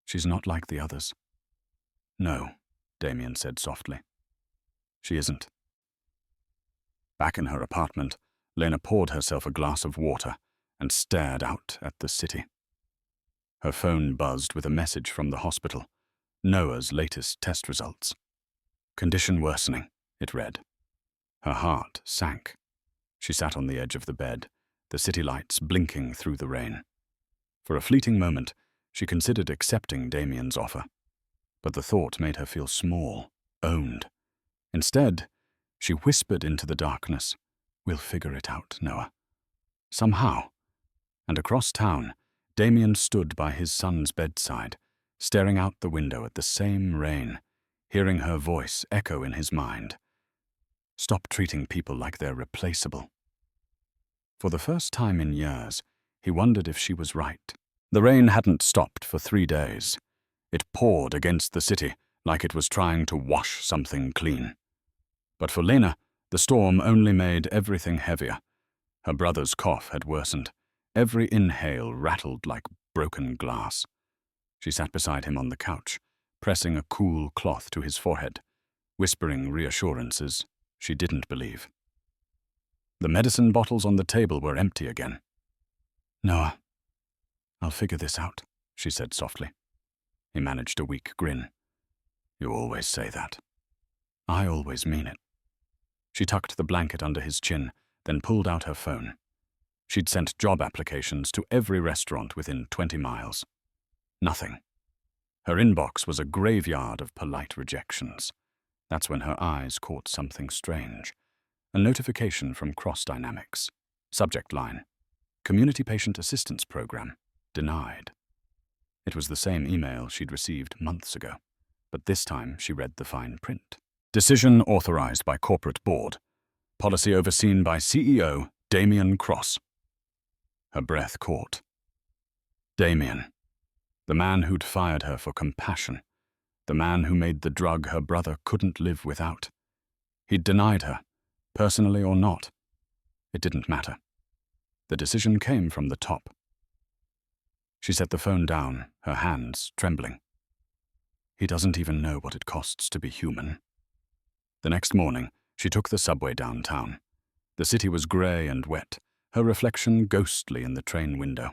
"she's not like the others." "No," Damian said softly. "She isn't." Back in her apartment, Lena poured herself a glass of water and stared out at the city. Her phone buzzed with a message from the hospital. Noah's latest test results. "Condition worsening," it read. Her heart sank. She sat on the edge of the bed, the city lights blinking through the rain. For a fleeting moment, she considered accepting Damian's offer. But the thought made her feel small, owned. Instead, she whispered into the darkness, "We'll figure it out, Noah." Somehow. And across town, Damian stood by his son's bedside, staring out the window at the same rain, hearing her voice echo in his mind. "Stop treating people like they're replaceable." For the first time in years, he wondered if she was right. The rain hadn't stopped for 3 days. It poured against the city like it was trying to wash something clean. But for Lena, the storm only made everything heavier. Her brother's cough had worsened. Every inhale rattled like broken glass. She sat beside him on the couch, pressing a cool cloth to his forehead, whispering reassurances she didn't believe. The medicine bottles on the table were empty again. "Noah, I'll figure this out," she said softly. He managed a weak grin. "You always say that." "I always mean it." She tucked the blanket under his chin, then pulled out her phone. She'd sent job applications to every restaurant within 20 miles. Nothing. Her inbox was a graveyard of polite rejections. That's when her eyes caught something strange. A notification from Cross Dynamics. Subject line: Community Patient Assistance Program. Denied. It was the same email she'd received months ago, but this time she read the fine print. Decision authorized by corporate board. Policy overseen by CEO Damian Cross. Her breath caught. Damian. The man who'd fired her for compassion. The man who made the drug her brother couldn't live without. He'd denied her, personally or not. It didn't matter. The decision came from the top. She set the phone down, her hands trembling. He doesn't even know what it costs to be human. The next morning, she took the subway downtown. The city was grey and wet, her reflection ghostly in the train window.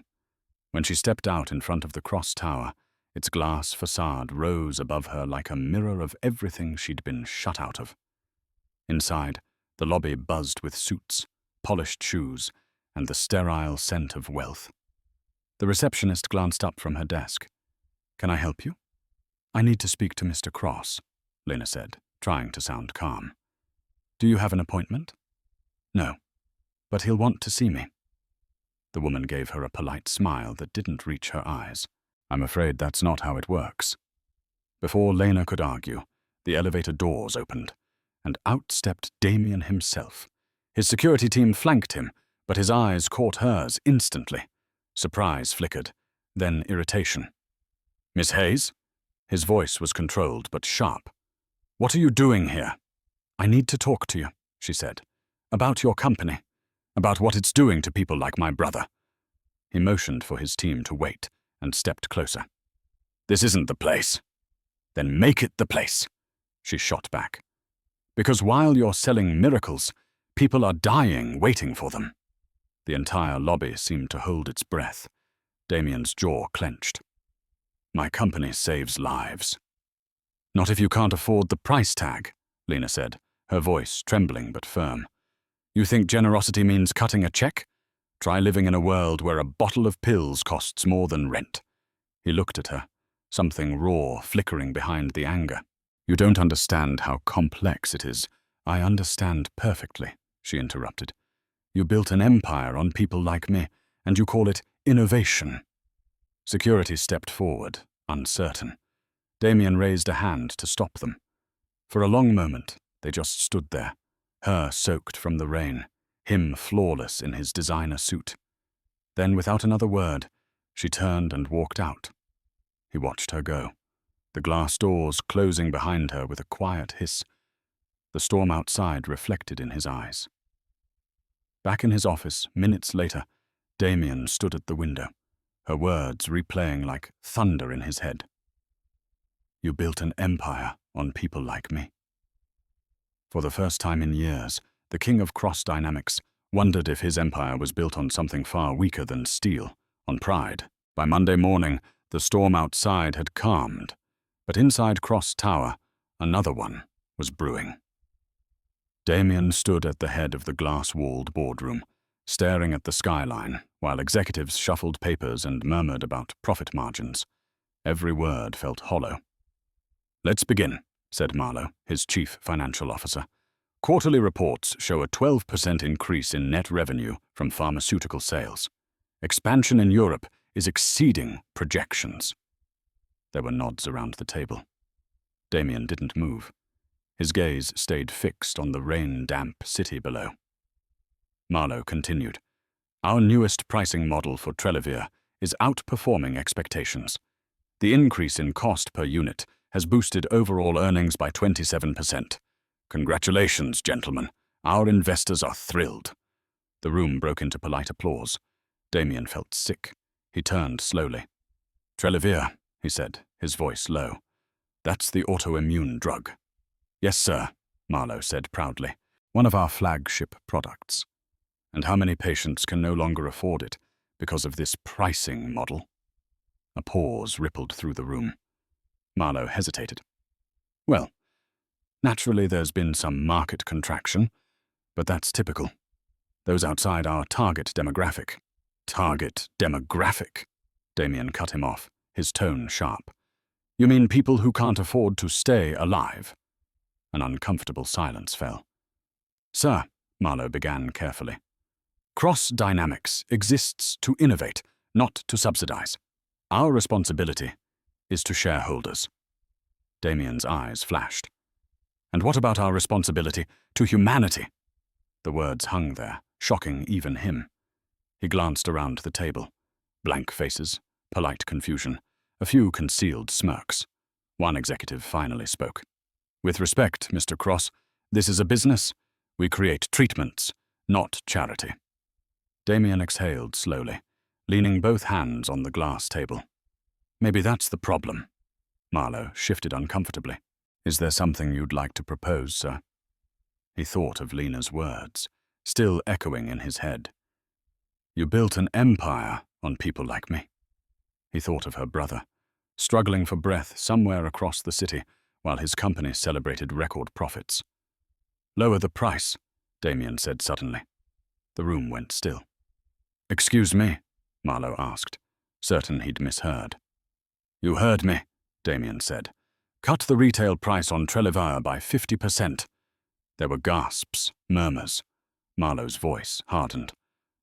When she stepped out in front of the Cross Tower, its glass facade rose above her like a mirror of everything she'd been shut out of. Inside, the lobby buzzed with suits, polished shoes, and the sterile scent of wealth. The receptionist glanced up from her desk. "Can I help you?" "I need to speak to Mr. Cross," Lena said, trying to sound calm. Do you have an appointment? No, but he'll want to see me. The woman gave her a polite smile that didn't reach her eyes. I'm afraid that's not how it works. Before Lena could argue, the elevator doors opened, and out stepped Damian himself. His security team flanked him, but his eyes caught hers instantly. Surprise flickered, then irritation. Miss Hayes? His voice was controlled but sharp. What are you doing here? I need to talk to you, she said. About your company. About what it's doing to people like my brother. He motioned for his team to wait and stepped closer. This isn't the place. Then make it the place, she shot back. Because while you're selling miracles, people are dying waiting for them. The entire lobby seemed to hold its breath. Damian's jaw clenched. My company saves lives. Not if you can't afford the price tag, Lena said, her voice trembling but firm. You think generosity means cutting a check? Try living in a world where a bottle of pills costs more than rent. He looked at her, something raw flickering behind the anger. You don't understand how complex it is. I understand perfectly, she interrupted. You built an empire on people like me, and you call it innovation. Security stepped forward, uncertain. Damian raised a hand to stop them. For a long moment, they just stood there, her soaked from the rain, him flawless in his designer suit. Then, without another word, she turned and walked out. He watched her go, the glass doors closing behind her with a quiet hiss. The storm outside reflected in his eyes. Back in his office, minutes later, Damian stood at the window, her words replaying like thunder in his head. You built an empire on people like me. For the first time in years, the king of cross dynamics wondered if his empire was built on something far weaker than steel, on pride. By Monday morning, the storm outside had calmed, but inside Cross Tower, another one was brewing. Damian stood at the head of the glass-walled boardroom, staring at the skyline, while executives shuffled papers and murmured about profit margins. Every word felt hollow. Let's begin, said Marlowe, his chief financial officer. Quarterly reports show a 12% increase in net revenue from pharmaceutical sales. Expansion in Europe is exceeding projections. There were nods around the table. Damian didn't move. His gaze stayed fixed on the rain-damp city below. Marlowe continued. Our newest pricing model for Trellevier is outperforming expectations. The increase in cost per unit has boosted overall earnings by 27%. Congratulations, gentlemen. Our investors are thrilled. The room broke into polite applause. Damian felt sick. He turned slowly. Trellevier, he said, his voice low. That's the autoimmune drug. Yes, sir, Marlowe said proudly. One of our flagship products. And how many patients can no longer afford it because of this pricing model? A pause rippled through the room. Marlowe hesitated. Well, naturally there's been some market contraction, but that's typical. Those outside our target demographic. Target demographic? Damian cut him off, his tone sharp. You mean people who can't afford to stay alive? An uncomfortable silence fell. Sir, Marlowe began carefully. Cross dynamics exists to innovate, not to subsidize. Our responsibility is to shareholders. Damian's eyes flashed. And what about our responsibility to humanity? The words hung there, shocking even him. He glanced around the table. Blank faces, polite confusion, a few concealed smirks. One executive finally spoke. With respect, Mr. Cross, this is a business. We create treatments, not charity. Damian exhaled slowly, leaning both hands on the glass table. Maybe that's the problem. Marlowe shifted uncomfortably. Is there something you'd like to propose, sir? He thought of Lena's words, still echoing in his head. You built an empire on people like me. He thought of her brother, struggling for breath somewhere across the city while his company celebrated record profits. Lower the price, Damian said suddenly. The room went still. Excuse me, Marlowe asked, certain he'd misheard. You heard me, Damian said. Cut the retail price on Trellevier by 50%. There were gasps, murmurs. Marlowe's voice hardened.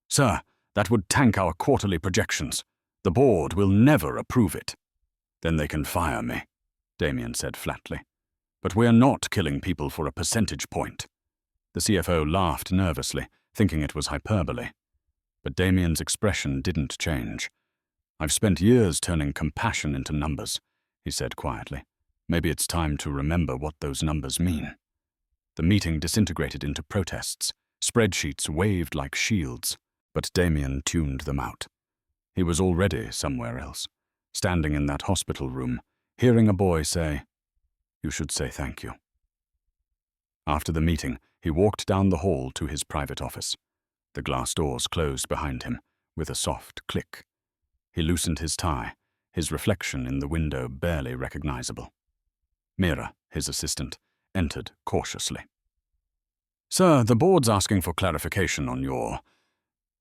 "Sir, that would tank our quarterly projections. The board will never approve it." "Then they can fire me," Damian said flatly. "But we're not killing people for a percentage point." The CFO laughed nervously, thinking it was hyperbole. But Damian's expression didn't change. "I've spent years turning compassion into numbers," he said quietly. "Maybe it's time to remember what those numbers mean." The meeting disintegrated into protests. Spreadsheets waved like shields, but Damian tuned them out. He was already somewhere else, standing in that hospital room, hearing a boy say, "You should say thank you." After the meeting, he walked down the hall to his private office. The glass doors closed behind him, with a soft click. He loosened his tie, his reflection in the window barely recognizable. Mira, his assistant, entered cautiously. "Sir, the board's asking for clarification on your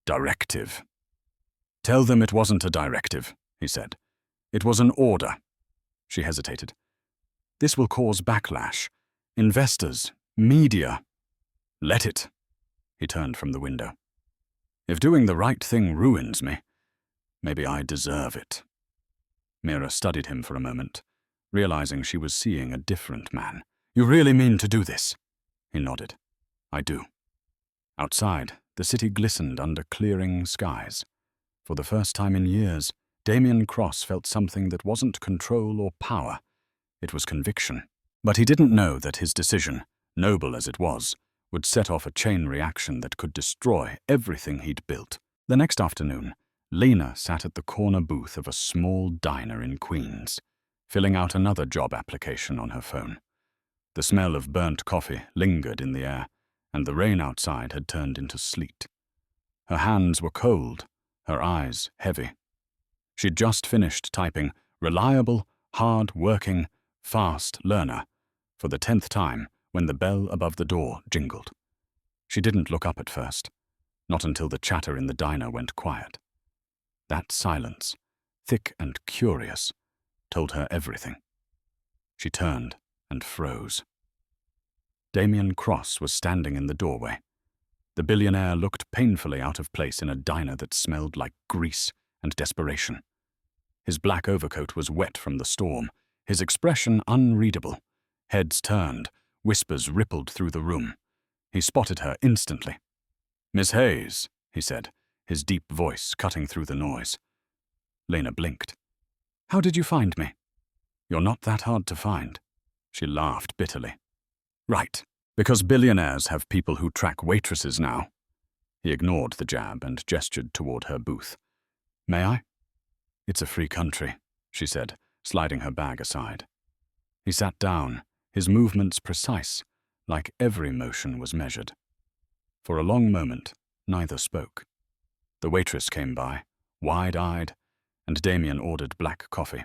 directive." "Tell them it wasn't a directive," he said. "It was an order." She hesitated. "This will cause backlash. Investors, media." "Let it." He turned from the window. "If doing the right thing ruins me, maybe I deserve it." Mira studied him for a moment, realizing she was seeing a different man. "You really mean to do this?" He nodded. "I do." Outside, the city glistened under clearing skies. For the first time in years, Damian Cross felt something that wasn't control or power. It was conviction. But he didn't know that his decision, noble as it was, would set off a chain reaction that could destroy everything he'd built. The next afternoon, Lena sat at the corner booth of a small diner in Queens, filling out another job application on her phone. The smell of burnt coffee lingered in the air, and the rain outside had turned into sleet. Her hands were cold, her eyes heavy. She'd just finished typing "reliable, hard-working, fast learner" for the 10th time when the bell above the door jingled. She didn't look up at first, not until the chatter in the diner went quiet. That silence, thick and curious, told her everything. She turned and froze. Damian Cross was standing in the doorway. The billionaire looked painfully out of place in a diner that smelled like grease and desperation. His black overcoat was wet from the storm, his expression unreadable. Heads turned, whispers rippled through the room. He spotted her instantly. "Miss Hayes," he said, his deep voice cutting through the noise. Lena blinked. "How did you find me?" "You're not that hard to find." She laughed bitterly. "Right, because billionaires have people who track waitresses now." He ignored the jab and gestured toward her booth. "May I?" "It's a free country," she said, sliding her bag aside. He sat down, his movements precise, like every motion was measured. For a long moment, neither spoke. The waitress came by, wide-eyed, and Damian ordered black coffee.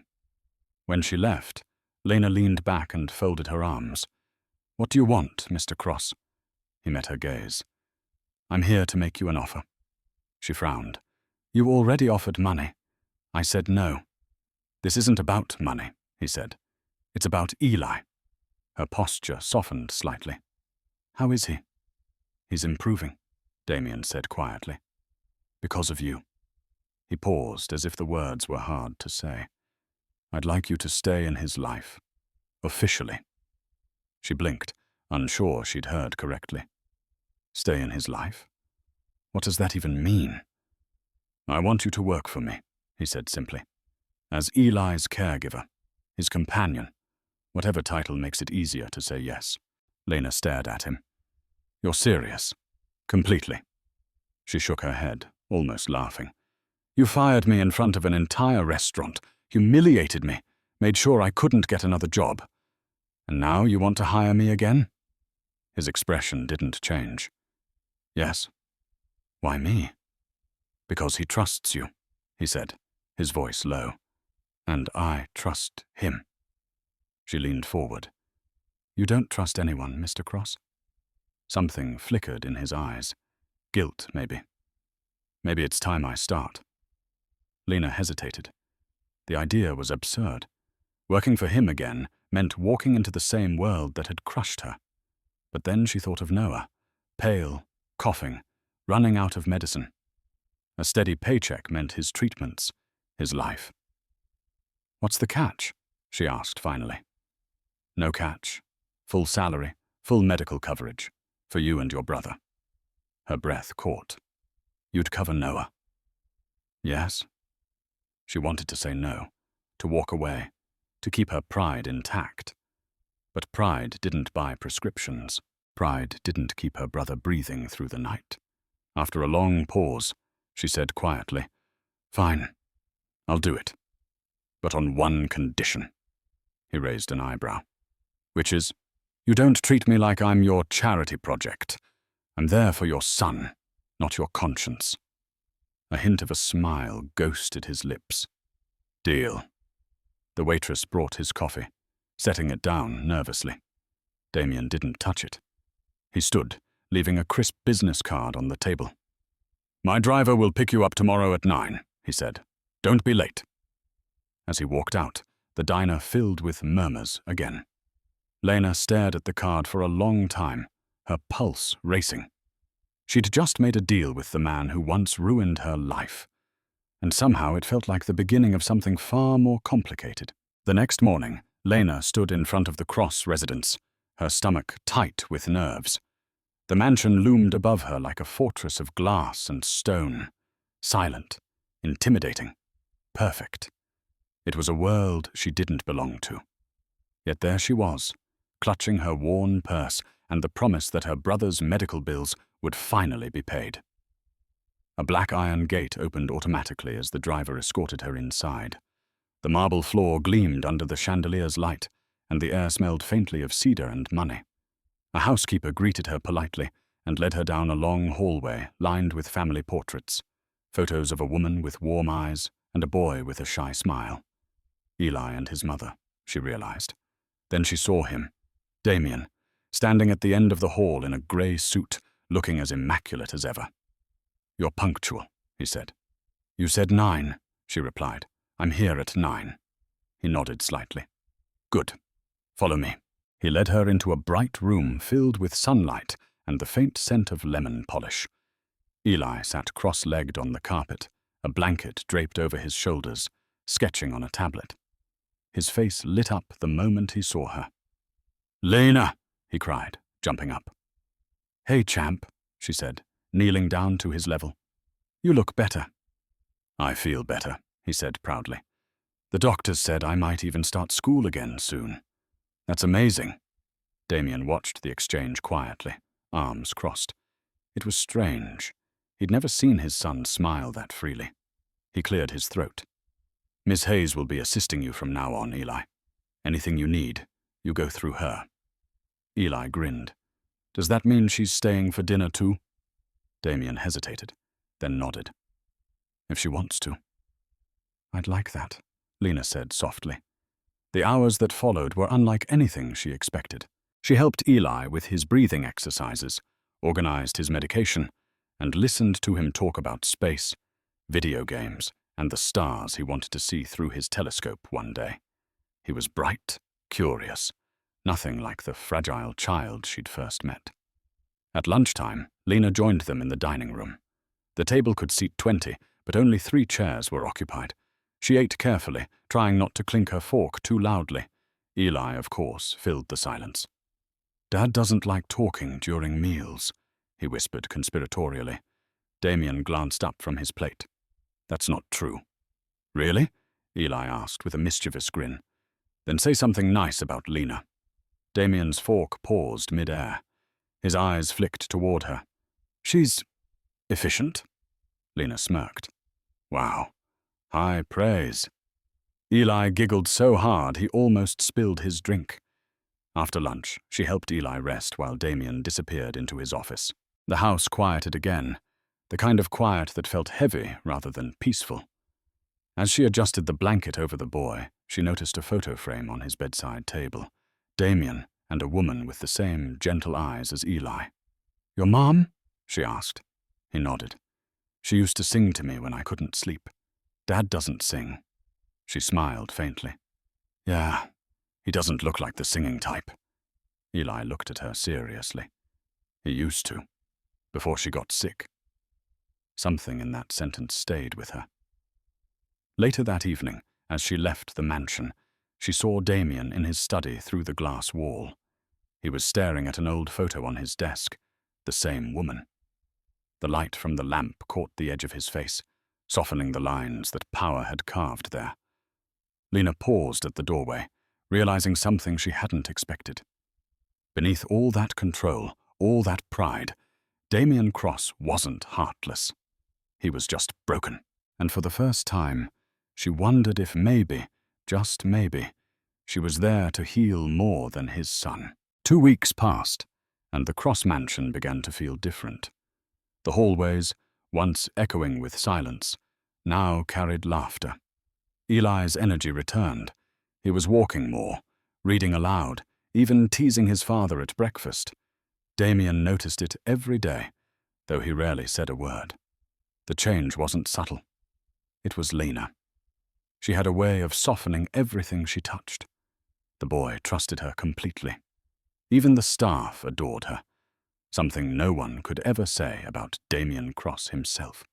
When she left, Lena leaned back and folded her arms. "What do you want, Mr. Cross?" He met her gaze. "I'm here to make you an offer." She frowned. "You already offered money." "I said no." "This isn't about money," he said. "It's about Eli." Her posture softened slightly. "How is he?" "He's improving," Damian said quietly. "Because of you." He paused as if the words were hard to say. "I'd like you to stay in his life. Officially." She blinked, unsure she'd heard correctly. "Stay in his life? What does that even mean?" "I want you to work for me," he said simply. "As Eli's caregiver, his companion, whatever title makes it easier to say yes." Lena stared at him. "You're serious?" "Completely." She shook her head, almost laughing. "You fired me in front of an entire restaurant, humiliated me, made sure I couldn't get another job. And now you want to hire me again?" His expression didn't change. "Yes." "Why me?" "Because he trusts you," he said, his voice low. "And I trust him." She leaned forward. "You don't trust anyone, Mr. Cross?" Something flickered in his eyes. Guilt, maybe. "Maybe it's time I start." Lena hesitated. The idea was absurd. Working for him again meant walking into the same world that had crushed her. But then she thought of Noah, pale, coughing, running out of medicine. A steady paycheck meant his treatments, his life. "What's the catch?" she asked finally. "No catch. Full salary, full medical coverage, for you and your brother." Her breath caught. "You'd cover Noah?" "Yes." She wanted to say no, to walk away, to keep her pride intact. But pride didn't buy prescriptions. Pride didn't keep her brother breathing through the night. After a long pause, she said quietly, "Fine, I'll do it. But on one condition." He raised an eyebrow. "Which is, you don't treat me like I'm your charity project. I'm there for your son, not your conscience." A hint of a smile ghosted his lips. "Deal." The waitress brought his coffee, setting it down nervously. Damian didn't touch it. He stood, leaving a crisp business card on the table. "My driver will pick you up tomorrow at 9, he said. "Don't be late." As he walked out, the diner filled with murmurs again. Lena stared at the card for a long time, her pulse racing. She'd just made a deal with the man who once ruined her life, and somehow it felt like the beginning of something far more complicated. The next morning, Lena stood in front of the Cross residence, her stomach tight with nerves. The mansion loomed above her like a fortress of glass and stone, silent, intimidating, perfect. It was a world she didn't belong to. Yet there she was, clutching her worn purse and the promise that her brother's medical bills would finally be paid. A black iron gate opened automatically as the driver escorted her inside. The marble floor gleamed under the chandelier's light, and the air smelled faintly of cedar and money. A housekeeper greeted her politely and led her down a long hallway lined with family portraits, photos of a woman with warm eyes and a boy with a shy smile. Eli and his mother, she realized. Then she saw him, Damian, standing at the end of the hall in a grey suit, looking as immaculate as ever. "You're punctual," he said. "You said 9, she replied. "I'm here at 9. He nodded slightly. "Good. Follow me." He led her into a bright room filled with sunlight and the faint scent of lemon polish. Eli sat cross-legged on the carpet, a blanket draped over his shoulders, sketching on a tablet. His face lit up the moment he saw her. "Lena!" he cried, jumping up. "Hey, champ," she said, kneeling down to his level. "You look better." "I feel better," he said proudly. "The doctors said I might even start school again soon." "That's amazing." Damian watched the exchange quietly, arms crossed. It was strange. He'd never seen his son smile that freely. He cleared his throat. "Miss Hayes will be assisting you from now on, Eli. Anything you need, you go through her." Eli grinned. "Does that mean she's staying for dinner too?" Damian hesitated, then nodded. "If she wants to." "I'd like that," Lena said softly. The hours that followed were unlike anything she expected. She helped Eli with his breathing exercises, organized his medication, and listened to him talk about space, video games, and the stars he wanted to see through his telescope one day. He was bright, curious, nothing like the fragile child she'd first met. At lunchtime, Lena joined them in the dining room. The table could seat 20, but only 3 chairs were occupied. She ate carefully, trying not to clink her fork too loudly. Eli, of course, filled the silence. "Dad doesn't like talking during meals," he whispered conspiratorially. Damian glanced up from his plate. "That's not true." "Really?" Eli asked with a mischievous grin. "Then say something nice about Lena." Damian's fork paused mid-air. His eyes flicked toward her. "She's efficient?" Lena smirked. "Wow. High praise." Eli giggled so hard he almost spilled his drink. After lunch, she helped Eli rest while Damian disappeared into his office. The house quieted again, the kind of quiet that felt heavy rather than peaceful. As she adjusted the blanket over the boy, she noticed a photo frame on his bedside table. Damian and a woman with the same gentle eyes as Eli. "Your mom?" she asked. He nodded. "She used to sing to me when I couldn't sleep. Dad doesn't sing." She smiled faintly. "Yeah, he doesn't look like the singing type." Eli looked at her seriously. He used to, before she got sick. Something in that sentence stayed with her. Later that evening, as she left the mansion, she saw Damian in his study through the glass wall. He was staring at an old photo on his desk, the same woman. The light from the lamp caught the edge of his face, softening the lines that power had carved there. Lena paused at the doorway, realizing something she hadn't expected. Beneath all that control, all that pride, Damian Cross wasn't heartless. He was just broken, and for the first time, she wondered if maybe, just maybe, she was there to heal more than his son. 2 weeks passed, and the Cross mansion began to feel different. The hallways, once echoing with silence, now carried laughter. Eli's energy returned. He was walking more, reading aloud, even teasing his father at breakfast. Damian noticed it every day, though he rarely said a word. The change wasn't subtle. It was Lena. She had a way of softening everything she touched. The boy trusted her completely. Even the staff adored her, something no one could ever say about Damian Cross himself.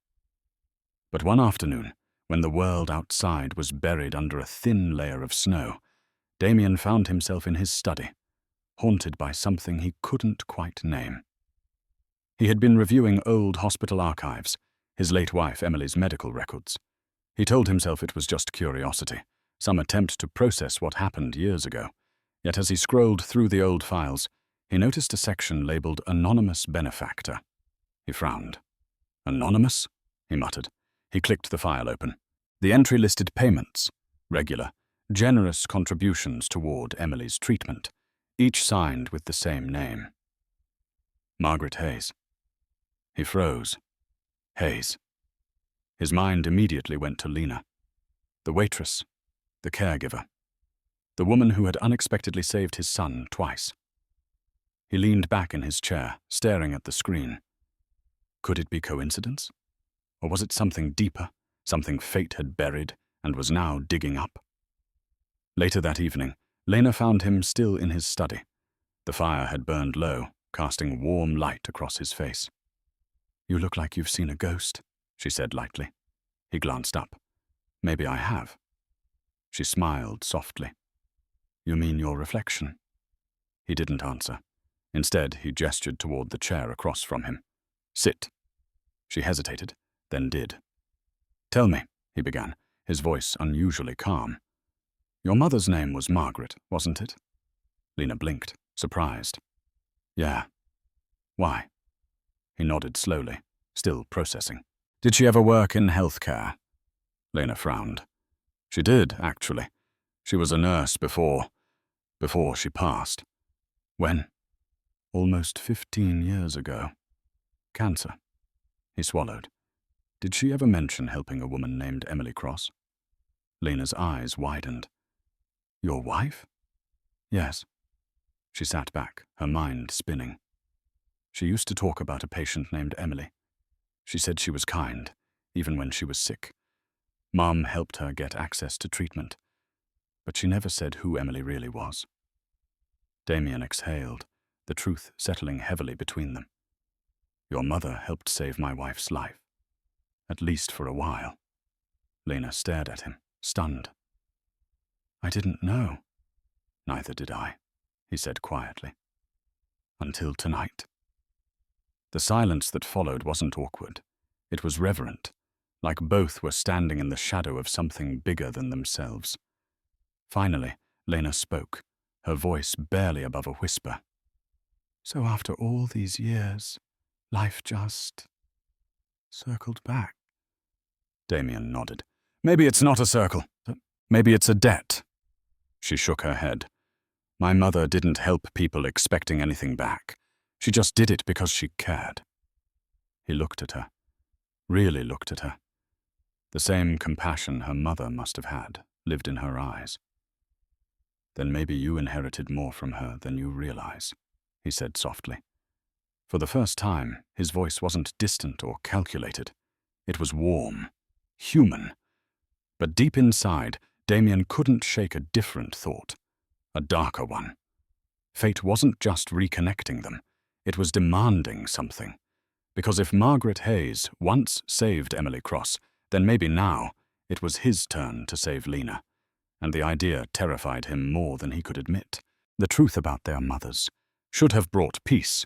But one afternoon, when the world outside was buried under a thin layer of snow, Damian found himself in his study, haunted by something he couldn't quite name. He had been reviewing old hospital archives, his late wife Emily's medical records. He told himself it was just curiosity, some attempt to process what happened years ago. Yet as he scrolled through the old files, he noticed a section labeled Anonymous Benefactor. He frowned. Anonymous? He muttered. He clicked the file open. The entry listed payments, regular, generous contributions toward Emily's treatment, each signed with the same name. Margaret Hayes. He froze. Hayes. His mind immediately went to Lena, the waitress, the caregiver, the woman who had unexpectedly saved his son twice. He leaned back in his chair, staring at the screen. Could it be coincidence? Or was it something deeper, something fate had buried and was now digging up? Later that evening, Lena found him still in his study. The fire had burned low, casting warm light across his face. "You look like you've seen a ghost," she said lightly. He glanced up. "Maybe I have." She smiled softly. "You mean your reflection?" He didn't answer. Instead, he gestured toward the chair across from him. "Sit." She hesitated, then did. "Tell me," he began, his voice unusually calm. "Your mother's name was Margaret, wasn't it?" Lena blinked, surprised. "Yeah. Why?" He nodded slowly, still processing. "Did she ever work in healthcare?" Lena frowned. "She did, actually. She was a nurse before she passed." "When?" "Almost 15 years ago. Cancer." He swallowed. "Did she ever mention helping a woman named Emily Cross?" Lena's eyes widened. "Your wife?" "Yes." She sat back, her mind spinning. "She used to talk about a patient named Emily. She said she was kind, even when she was sick. Mom helped her get access to treatment, but she never said who Emily really was." Damian exhaled, the truth settling heavily between them. "Your mother helped save my wife's life, at least for a while." Lena stared at him, stunned. "I didn't know." "Neither did I," he said quietly. "Until tonight." The silence that followed wasn't awkward. It was reverent, like both were standing in the shadow of something bigger than themselves. Finally, Lena spoke, her voice barely above a whisper. "So after all these years, life just circled back?" Damian nodded. "Maybe it's not a circle. Maybe it's a debt." She shook her head. "My mother didn't help people expecting anything back. She just did it because she cared." He looked at her, really looked at her. The same compassion her mother must have had lived in her eyes. "Then maybe you inherited more from her than you realize," he said softly. For the first time, his voice wasn't distant or calculated. It was warm, human. But deep inside, Damian couldn't shake a different thought, a darker one. Fate wasn't just reconnecting them, it was demanding something. Because if Margaret Hayes once saved Emily Cross, then maybe now it was his turn to save Lena. And the idea terrified him more than he could admit. The truth about their mothers should have brought peace,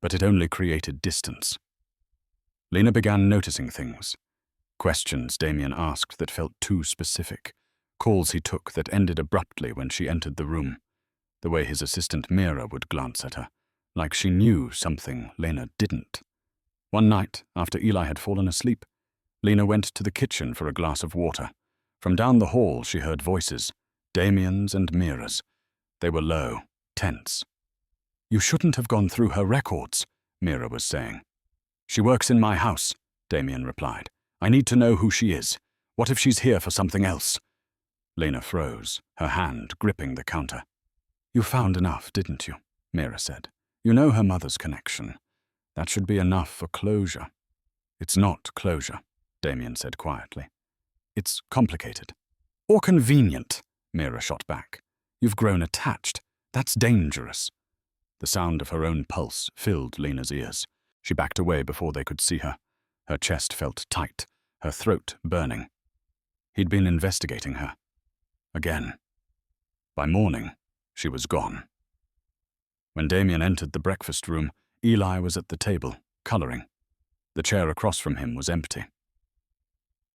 but it only created distance. Lena began noticing things. Questions Damian asked that felt too specific. Calls he took that ended abruptly when she entered the room. The way his assistant Mira would glance at her, like she knew something Lena didn't. One night, after Eli had fallen asleep, Lena went to the kitchen for a glass of water. From down the hall she heard voices, Damian's and Mira's. They were low, tense. "You shouldn't have gone through her records," Mira was saying. "She works in my house," Damian replied. "I need to know who she is. What if she's here for something else?" Lena froze, her hand gripping the counter. "You found enough, didn't you?" Mira said. "You know her mother's connection. That should be enough for closure." "It's not closure," Damian said quietly. "It's complicated." "Or convenient," Mira shot back. "You've grown attached. That's dangerous." The sound of her own pulse filled Lena's ears. She backed away before they could see her. Her chest felt tight, her throat burning. He'd been investigating her. Again. By morning, she was gone. When Damian entered the breakfast room, Eli was at the table, coloring. The chair across from him was empty.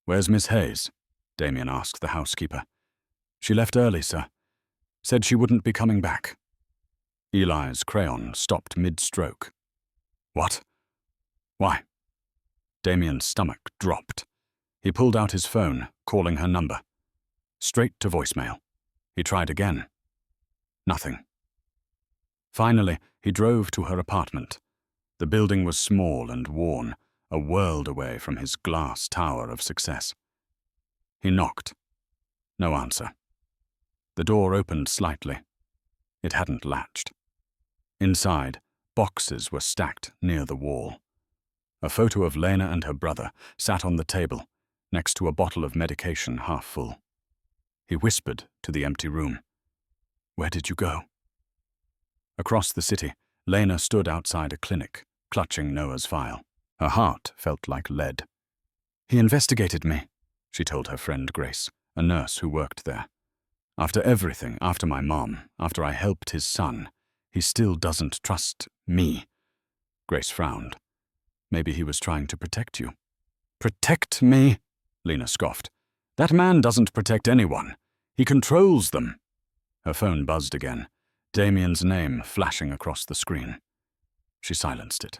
"Where's Miss Hayes?" Damian asked the housekeeper. "She left early, sir. Said she wouldn't be coming back." Eli's crayon stopped mid-stroke. "What? Why?" Damian's stomach dropped. He pulled out his phone, calling her number. Straight to voicemail. He tried again. Nothing. Finally, he drove to her apartment. The building was small and worn, a world away from his glass tower of success. He knocked. No answer. The door opened slightly. It hadn't latched. Inside, boxes were stacked near the wall. A photo of Lena and her brother sat on the table, next to a bottle of medication half full. He whispered to the empty room. "Where did you go?" Across the city, Lena stood outside a clinic, clutching Noah's file. Her heart felt like lead. "He investigated me," she told her friend Grace, a nurse who worked there. "After everything, after my mom, after I helped his son, he still doesn't trust me." Grace frowned. "Maybe he was trying to protect you." "Protect me?" Lena scoffed. "That man doesn't protect anyone. He controls them." Her phone buzzed again, Damian's name flashing across the screen. She silenced it.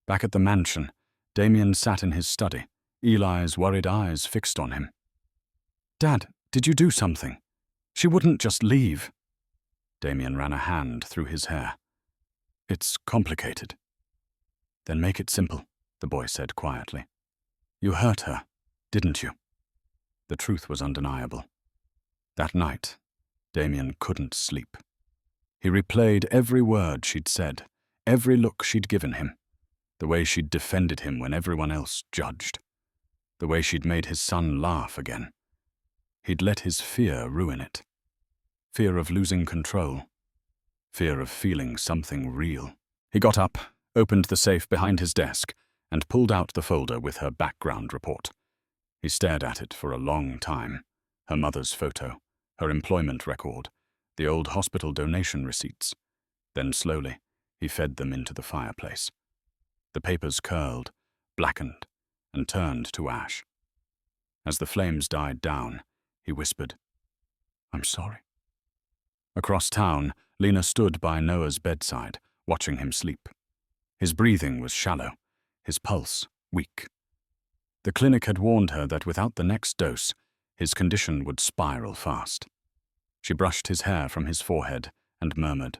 Back at the mansion, Damian sat in his study, Eli's worried eyes fixed on him. "Dad, did you do something? She wouldn't just leave." Damian ran a hand through his hair. "It's complicated." "Then make it simple," the boy said quietly. "You hurt her, didn't you?" The truth was undeniable. That night, Damian couldn't sleep. He replayed every word she'd said, every look she'd given him, the way she'd defended him when everyone else judged, the way she'd made his son laugh again. He'd let his fear ruin it. Fear of losing control. Fear of feeling something real. He got up, opened the safe behind his desk, and pulled out the folder with her background report. He stared at it for a long time. Her mother's photo, her employment record, the old hospital donation receipts. Then slowly, he fed them into the fireplace. The papers curled, blackened, and turned to ash. As the flames died down, he whispered, "I'm sorry." Across town, Lena stood by Noah's bedside, watching him sleep. His breathing was shallow, his pulse weak. The clinic had warned her that without the next dose, his condition would spiral fast. She brushed his hair from his forehead and murmured,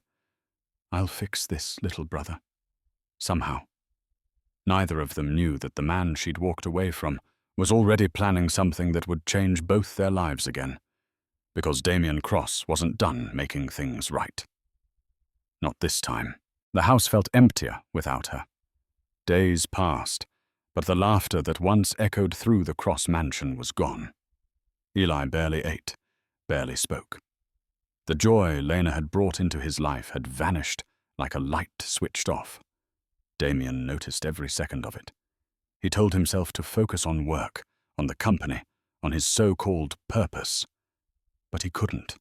"I'll fix this, little brother." Somehow. Neither of them knew that the man she'd walked away from was already planning something that would change both their lives again, because Damian Cross wasn't done making things right. Not this time. The house felt emptier without her. Days passed, but the laughter that once echoed through the Cross mansion was gone. Eli barely ate, barely spoke. The joy Lena had brought into his life had vanished like a light switched off. Damian noticed every second of it. He told himself to focus on work, on the company, on his so-called purpose. But he couldn't.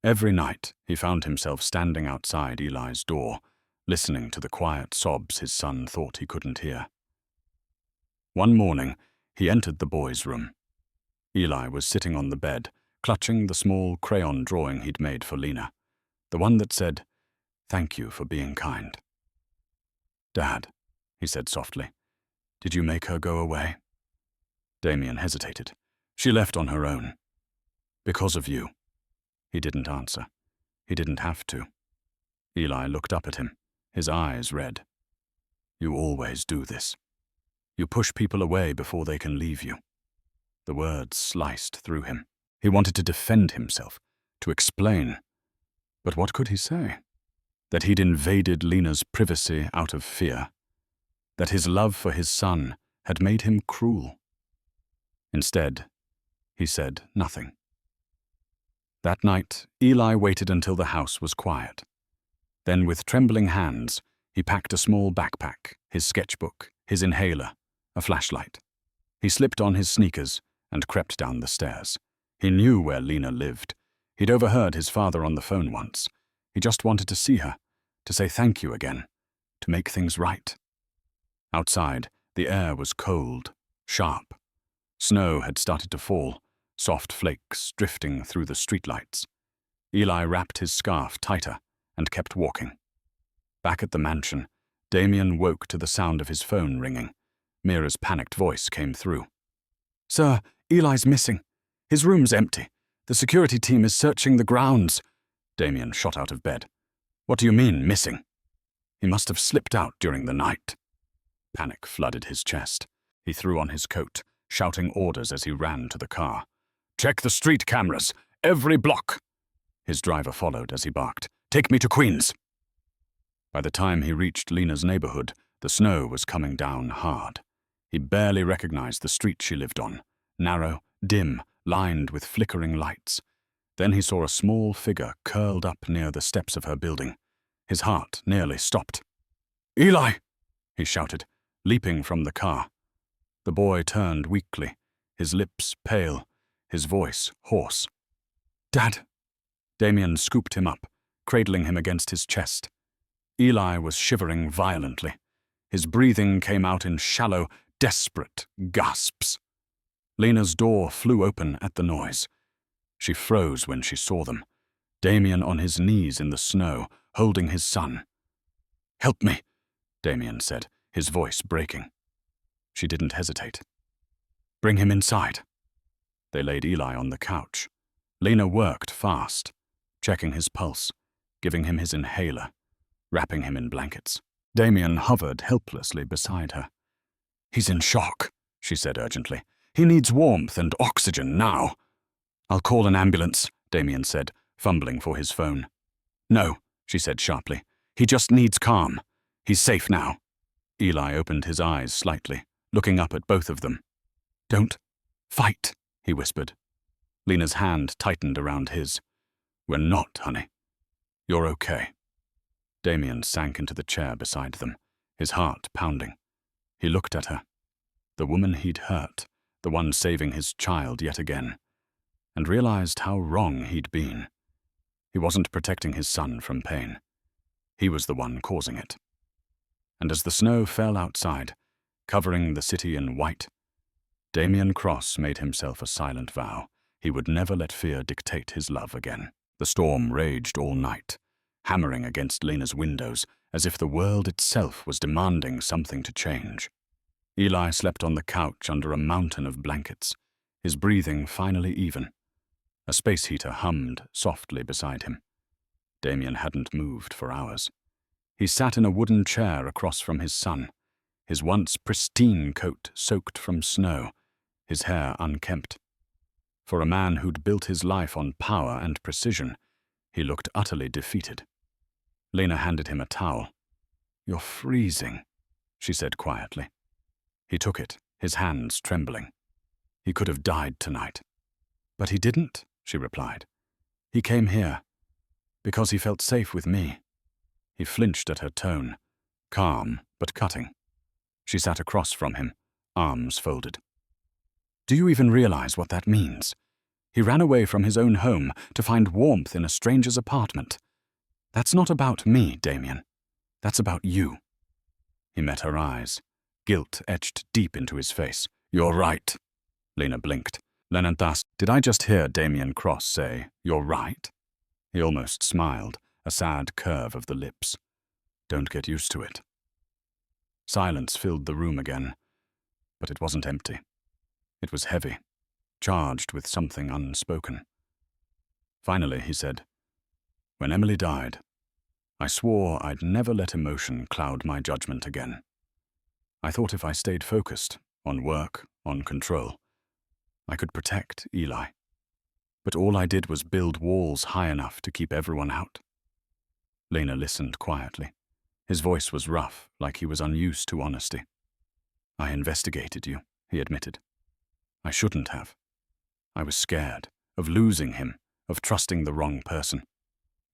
Every night, he found himself standing outside Eli's door, listening to the quiet sobs his son thought he couldn't hear. One morning, he entered the boys' room. Eli was sitting on the bed, clutching the small crayon drawing he'd made for Lena, the one that said, "Thank you for being kind." "Dad," he said softly, "did you make her go away?" Damian hesitated. "She left on her own." "Because of you." He didn't answer. He didn't have to. Eli looked up at him, his eyes red. "You always do this. You push people away before they can leave you." The words sliced through him. He wanted to defend himself, to explain. But what could he say? That he'd invaded Lena's privacy out of fear. That his love for his son had made him cruel. Instead, he said nothing. That night, Eli waited until the house was quiet. Then, with trembling hands, he packed a small backpack, his sketchbook, his inhaler, a flashlight. He slipped on his sneakers and crept down the stairs. He knew where Lena lived. He'd overheard his father on the phone once. He just wanted to see her, to say thank you again, to make things right. Outside, the air was cold, sharp. Snow had started to fall, soft flakes drifting through the streetlights. Eli wrapped his scarf tighter and kept walking. Back at the mansion, Damian woke to the sound of his phone ringing. Mira's panicked voice came through. "Sir, Eli's missing. His room's empty. The security team is searching the grounds." Damian shot out of bed. "What do you mean, missing?" "He must have slipped out during the night." Panic flooded his chest. He threw on his coat, shouting orders as he ran to the car. "Check the street cameras, every block." His driver followed as he barked, "Take me to Queens." By the time he reached Lena's neighborhood, the snow was coming down hard. He barely recognized the street she lived on, narrow, dim, lined with flickering lights. Then he saw a small figure curled up near the steps of her building. His heart nearly stopped. "Eli!" he shouted, leaping from the car. The boy turned weakly, his lips pale, his voice hoarse. "Dad!" Damian scooped him up, cradling him against his chest. Eli was shivering violently. His breathing came out in shallow, desperate gasps. Lena's door flew open at the noise. She froze when she saw them. Damian on his knees in the snow, holding his son. "Help me," Damian said, his voice breaking. She didn't hesitate. "Bring him inside." They laid Eli on the couch. Lena worked fast, checking his pulse, giving him his inhaler, wrapping him in blankets. Damian hovered helplessly beside her. "He's in shock," she said urgently. "He needs warmth and oxygen now." "I'll call an ambulance," Damian said, fumbling for his phone. "No," she said sharply. "He just needs calm. He's safe now." Eli opened his eyes slightly, looking up at both of them. "Don't fight," he whispered. Lena's hand tightened around his. "We're not, honey. You're okay." Damian sank into the chair beside them, his heart pounding. He looked at her. The woman he'd hurt, the one saving his child yet again, and realized how wrong he'd been. He wasn't protecting his son from pain. He was the one causing it. And as the snow fell outside, covering the city in white, Damian Cross made himself a silent vow. He would never let fear dictate his love again. The storm raged all night, hammering against Lena's windows as if the world itself was demanding something to change. Eli slept on the couch under a mountain of blankets, his breathing finally even. A space heater hummed softly beside him. Damian hadn't moved for hours. He sat in a wooden chair across from his son, his once pristine coat soaked from snow, his hair unkempt. For a man who'd built his life on power and precision, he looked utterly defeated. Lena handed him a towel. "You're freezing," she said quietly. He took it, his hands trembling. He could have died tonight. "But he didn't," she replied. "He came here, Because he felt safe with me. He flinched at her tone, calm but cutting. She sat across from him, arms folded. Do you even realize what that means? He ran away from his own home to find warmth in a stranger's apartment. That's not about me, Damian. That's about you. He met her eyes, guilt etched deep into his face. You're right. Lena blinked. Lenanthas, did I just hear Damian Cross say, you're right? He almost smiled, a sad curve of the lips. Don't get used to it. Silence filled the room again, but it wasn't empty. It was heavy, charged with something unspoken. Finally, he said, when Emily died, I swore I'd never let emotion cloud my judgment again. I thought if I stayed focused, on work, on control, I could protect Eli. But all I did was build walls high enough to keep everyone out. Lena listened quietly. His voice was rough, like he was unused to honesty. I investigated you, he admitted. I shouldn't have. I was scared of losing him, of trusting the wrong person.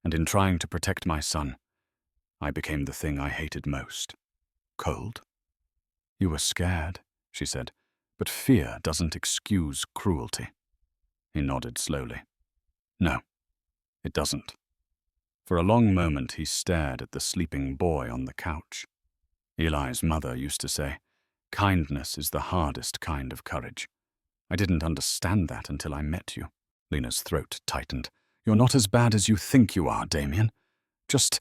And in trying to protect my son, I became the thing I hated most. Cold? You were scared, she said, but fear doesn't excuse cruelty. He nodded slowly. No, it doesn't. For a long moment he stared at the sleeping boy on the couch. Eli's mother used to say, kindness is the hardest kind of courage. I didn't understand that until I met you. Lena's throat tightened. You're not as bad as you think you are, Damian. Just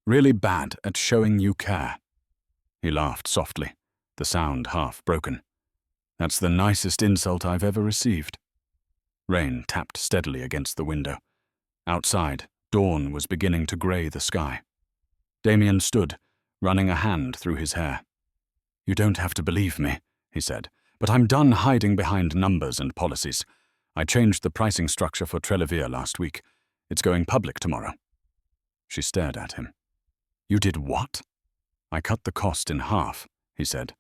really bad at showing you care. He laughed softly, the sound half broken. That's the nicest insult I've ever received. Rain tapped steadily against the window. Outside, dawn was beginning to grey the sky. Damian stood, running a hand through his hair. You don't have to believe me, he said, but I'm done hiding behind numbers and policies. I changed the pricing structure for Trelevier last week. It's going public tomorrow. She stared at him. You did what? I cut the cost in half, he said.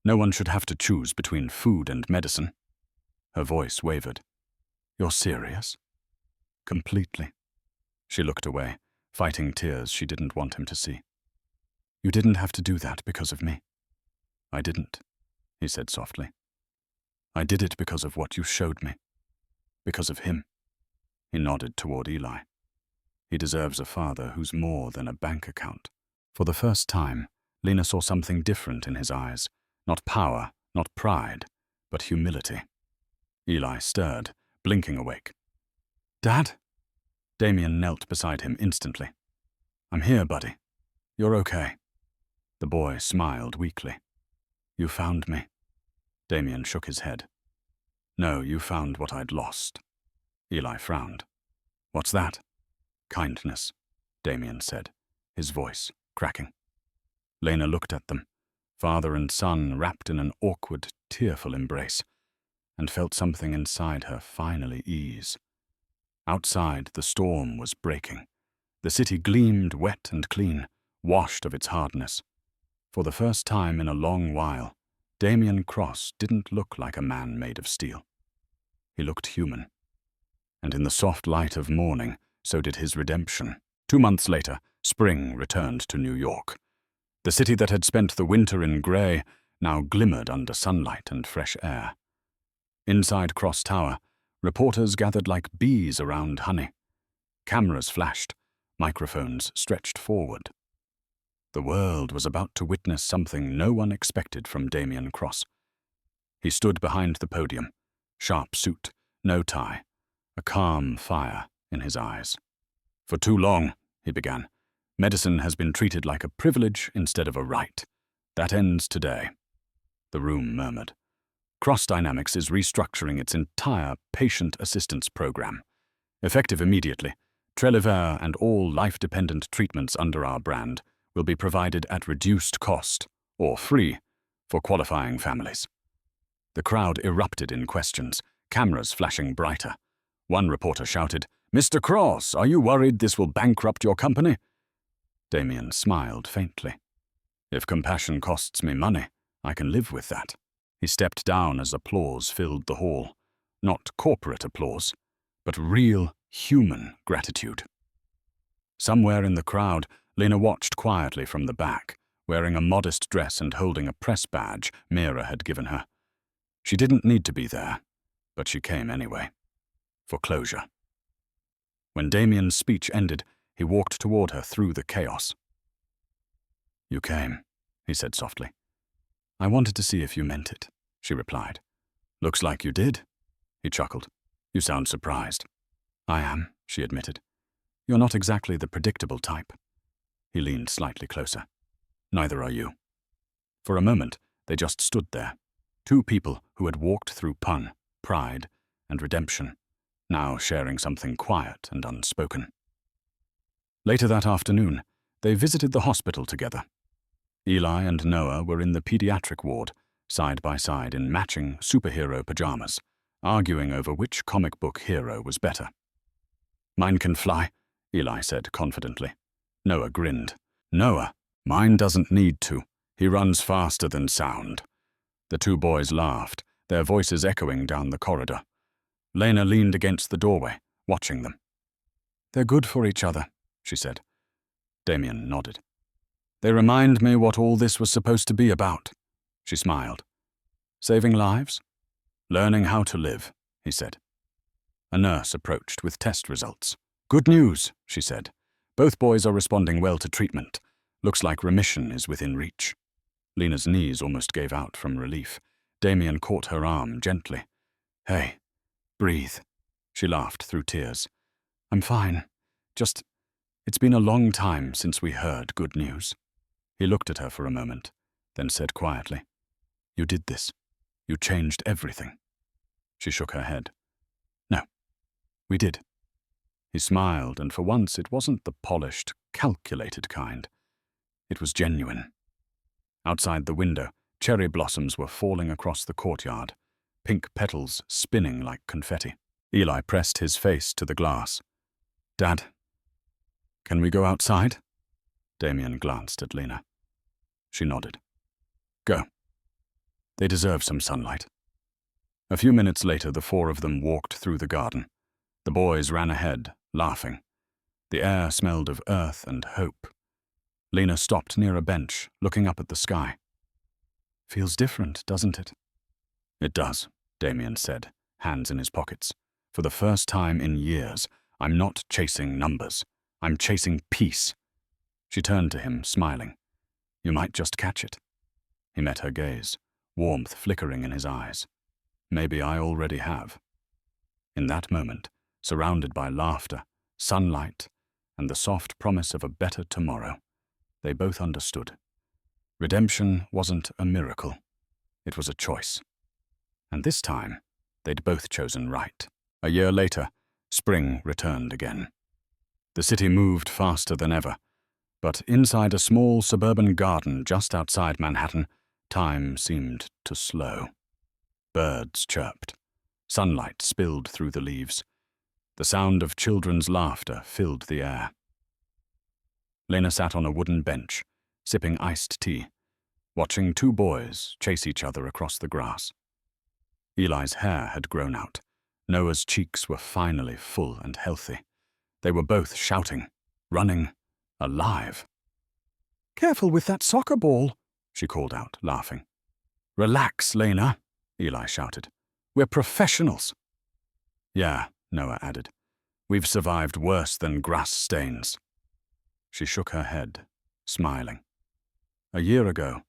No one should have to choose between food and medicine. Her voice wavered. You're serious? Completely. She looked away, fighting tears she didn't want him to see. You didn't have to do that because of me. I didn't, he said softly. I did it because of what you showed me. Because of him. He nodded toward Eli. He deserves a father who's more than a bank account. For the first time, Lena saw something different in his eyes. Not power, not pride, but humility. Eli stirred, blinking awake. Dad? Damian knelt beside him instantly. I'm here, buddy. You're okay. The boy smiled weakly. You found me. Damian shook his head. No, you found what I'd lost. Eli frowned. What's that? Kindness, Damian said, his voice cracking. Lena looked at them, father and son wrapped in an awkward, tearful embrace, and felt something inside her finally ease. Outside, the storm was breaking. The city gleamed wet and clean, washed of its hardness. For the first time in a long while, Damian Cross didn't look like a man made of steel. He looked human. And in the soft light of morning, so did his redemption. 2 months later, spring returned to New York. The city that had spent the winter in grey now glimmered under sunlight and fresh air. Inside Cross Tower, reporters gathered like bees around honey. Cameras flashed, microphones stretched forward. The world was about to witness something no one expected from Damian Cross. He stood behind the podium, sharp suit, no tie, a calm fire in his eyes. For too long, he began, medicine has been treated like a privilege instead of a right. That ends today. The room murmured. Cross Dynamics is restructuring its entire patient assistance program. Effective immediately, Trelevier and all life-dependent treatments under our brand will be provided at reduced cost, or free, for qualifying families. The crowd erupted in questions, cameras flashing brighter. One reporter shouted, Mr. Cross, are you worried this will bankrupt your company? Damian smiled faintly. If compassion costs me money, I can live with that. He stepped down as applause filled the hall. Not corporate applause, but real, human gratitude. Somewhere in the crowd, Lena watched quietly from the back, wearing a modest dress and holding a press badge Mira had given her. She didn't need to be there, but she came anyway. For closure. When Damian's speech ended, he walked toward her through the chaos. "You came," he said softly. "I wanted to see if you meant it," she replied. "Looks like you did," he chuckled. "You sound surprised." "I am," she admitted. "You're not exactly the predictable type." He leaned slightly closer. "Neither are you." For a moment, they just stood there. Two people who had walked through pun, pride, and redemption, now sharing something quiet and unspoken. Later that afternoon, they visited the hospital together. Eli and Noah were in the pediatric ward, side by side in matching superhero pajamas, arguing over which comic book hero was better. "Mine can fly," Eli said confidently. Noah grinned. "Noah, mine doesn't need to. He runs faster than sound." The two boys laughed, their voices echoing down the corridor. Lena leaned against the doorway, watching them. "They're good for each other," she said. Damian nodded. "They remind me what all this was supposed to be about," she smiled. "Saving lives? Learning how to live," he said. A nurse approached with test results. "Good news," she said. "Both boys are responding well to treatment. Looks like remission is within reach." Lena's knees almost gave out from relief. Damian caught her arm gently. "Hey, breathe." She laughed through tears. "I'm fine. It's been a long time since we heard good news." He looked at her for a moment, then said quietly, "You did this. You changed everything." She shook her head. "No, we did." He smiled, and for once it wasn't the polished, calculated kind. It was genuine. Outside the window, cherry blossoms were falling across the courtyard, pink petals spinning like confetti. Eli pressed his face to the glass. "Dad, can we go outside?" Damian glanced at Lena. She nodded. "Go. They deserve some sunlight." A few minutes later, the four of them walked through the garden. The boys ran ahead, laughing. The air smelled of earth and hope. Lena stopped near a bench, looking up at the sky. "Feels different, doesn't it?" "It does," Damian said, hands in his pockets. "For the first time in years, I'm not chasing numbers. I'm chasing peace." She turned to him, smiling. "You might just catch it." He met her gaze, warmth flickering in his eyes. "Maybe I already have." In that moment, surrounded by laughter, sunlight, and the soft promise of a better tomorrow, they both understood. Redemption wasn't a miracle. It was a choice. And this time, they'd both chosen right. A year later, spring returned again. The city moved faster than ever, but inside a small suburban garden just outside Manhattan, time seemed to slow. Birds chirped. Sunlight spilled through the leaves. The sound of children's laughter filled the air. Lena sat on a wooden bench, sipping iced tea, watching two boys chase each other across the grass. Eli's hair had grown out. Noah's cheeks were finally full and healthy. They were both shouting, running, alive. "Careful with that soccer ball," she called out, laughing. "Relax, Lena," Eli shouted. "We're professionals." "Yeah," Noah added. "We've survived worse than grass stains." She shook her head, smiling. A year ago,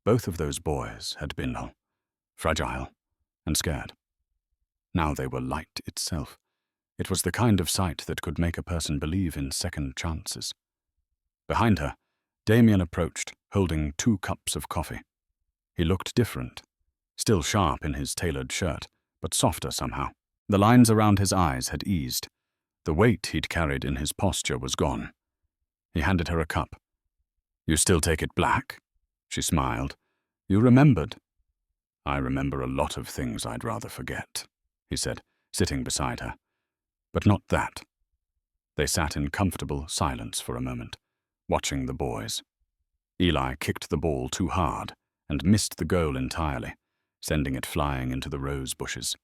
both of those boys had been fragile and scared. Now they were light itself. It was the kind of sight that could make a person believe in second chances. Behind her, Damian approached, holding 2 cups of coffee. He looked different, still sharp in his tailored shirt, but softer somehow. The lines around his eyes had eased. The weight he'd carried in his posture was gone. He handed her a cup. "You still take it black?" She smiled. "You remembered." "I remember a lot of things I'd rather forget," he said, sitting beside her. "But not that." They sat in comfortable silence for a moment, watching the boys. Eli kicked the ball too hard and missed the goal entirely, sending it flying into the rose bushes.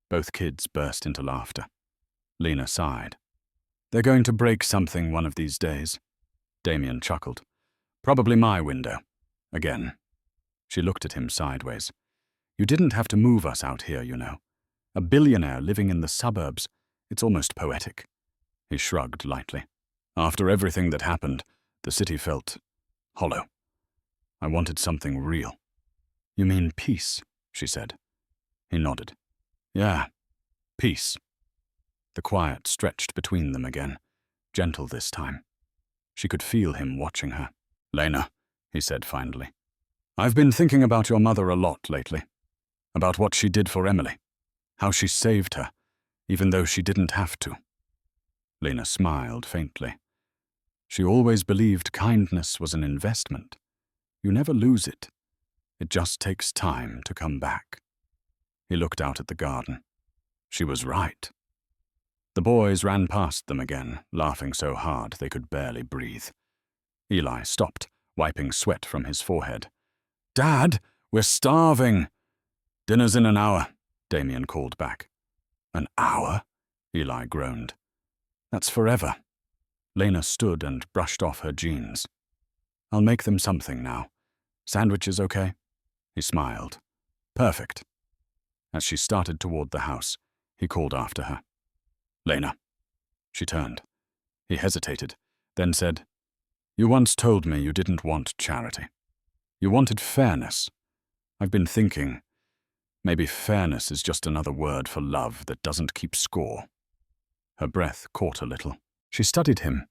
Both kids burst into laughter. Lena sighed. They're going to break something one of these days. Damian chuckled. Probably my window. Again. She looked at him sideways. You didn't have to move us out here, you know. A billionaire living in the suburbs. It's almost poetic. He shrugged lightly. After everything that happened, the city felt hollow. I wanted something real. You mean peace, she said. He nodded. Yeah, peace. The quiet stretched between them again, gentle this time. She could feel him watching her. Lena, he said finally, I've been thinking about your mother a lot lately. About what she did for Emily. How she saved her, even though she didn't have to. Lena smiled faintly. She always believed kindness was an investment. You never lose it. It just takes time to come back. He looked out at the garden. She was right. The boys ran past them again, laughing so hard they could barely breathe. Eli stopped, wiping sweat from his forehead. Dad, we're starving. Dinner's in an hour, Damian called back. An hour? Eli groaned. That's forever. Lena stood and brushed off her jeans. I'll make them something now. Sandwiches okay? He smiled. Perfect. As she started toward the house, he called after her. Lena. She turned. He hesitated, then said, You once told me you didn't want charity. You wanted fairness. I've been thinking, maybe fairness is just another word for love that doesn't keep score. Her breath caught a little. She studied him,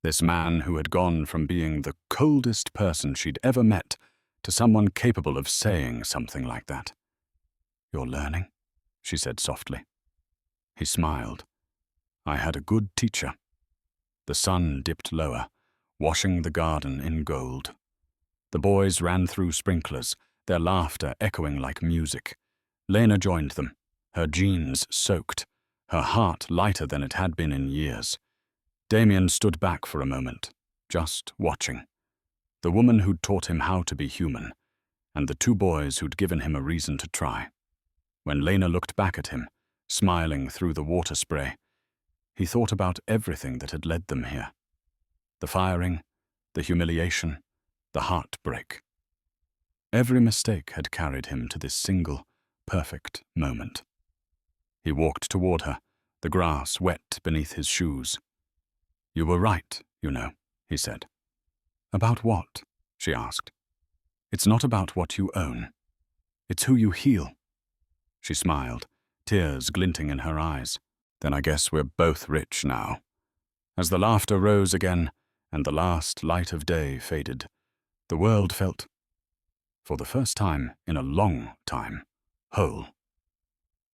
this man who had gone from being the coldest person she'd ever met to someone capable of saying something like that. You're learning, she said softly. He smiled. I had a good teacher. The sun dipped lower, washing the garden in gold. The boys ran through sprinklers, their laughter echoing like music. Lena joined them, her jeans soaked, her heart lighter than it had been in years. Damian stood back for a moment, just watching. The woman who'd taught him how to be human, and the two boys who'd given him a reason to try. When Lena looked back at him, smiling through the water spray, he thought about everything that had led them here. The firing, the humiliation, the heartbreak. Every mistake had carried him to this single, perfect moment. He walked toward her, the grass wet beneath his shoes. You were right, you know, he said. About what? She asked. It's not about what you own. It's who you heal. She smiled, tears glinting in her eyes. Then I guess we're both rich now. As the laughter rose again, and the last light of day faded, the world felt, for the first time in a long time, whole.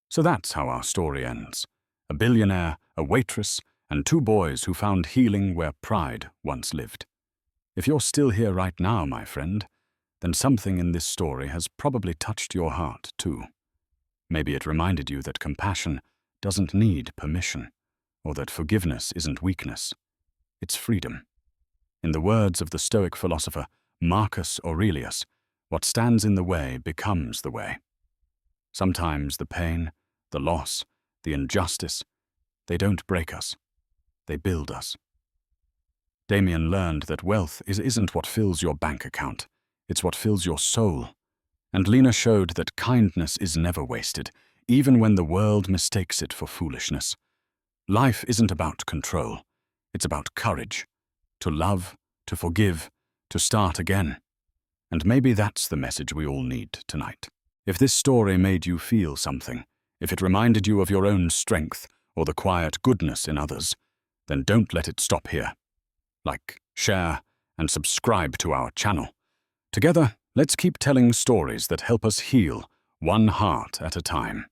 So that's how our story ends. A billionaire, a waitress, and two boys who found healing where pride once lived. If you're still here right now, my friend, then something in this story has probably touched your heart too. Maybe it reminded you that compassion doesn't need permission, or that forgiveness isn't weakness. It's freedom. In the words of the Stoic philosopher Marcus Aurelius, what stands in the way becomes the way. Sometimes the pain, the loss, the injustice, they don't break us. They build us. Damian learned that wealth isn't what fills your bank account. It's what fills your soul. And Lena showed that kindness is never wasted, even when the world mistakes it for foolishness. Life isn't about control. It's about courage. To love, to forgive, to start again. And maybe that's the message we all need tonight. If this story made you feel something, if it reminded you of your own strength or the quiet goodness in others, then don't let it stop here. Like, share, and subscribe to our channel. Together, let's keep telling stories that help us heal, one heart at a time.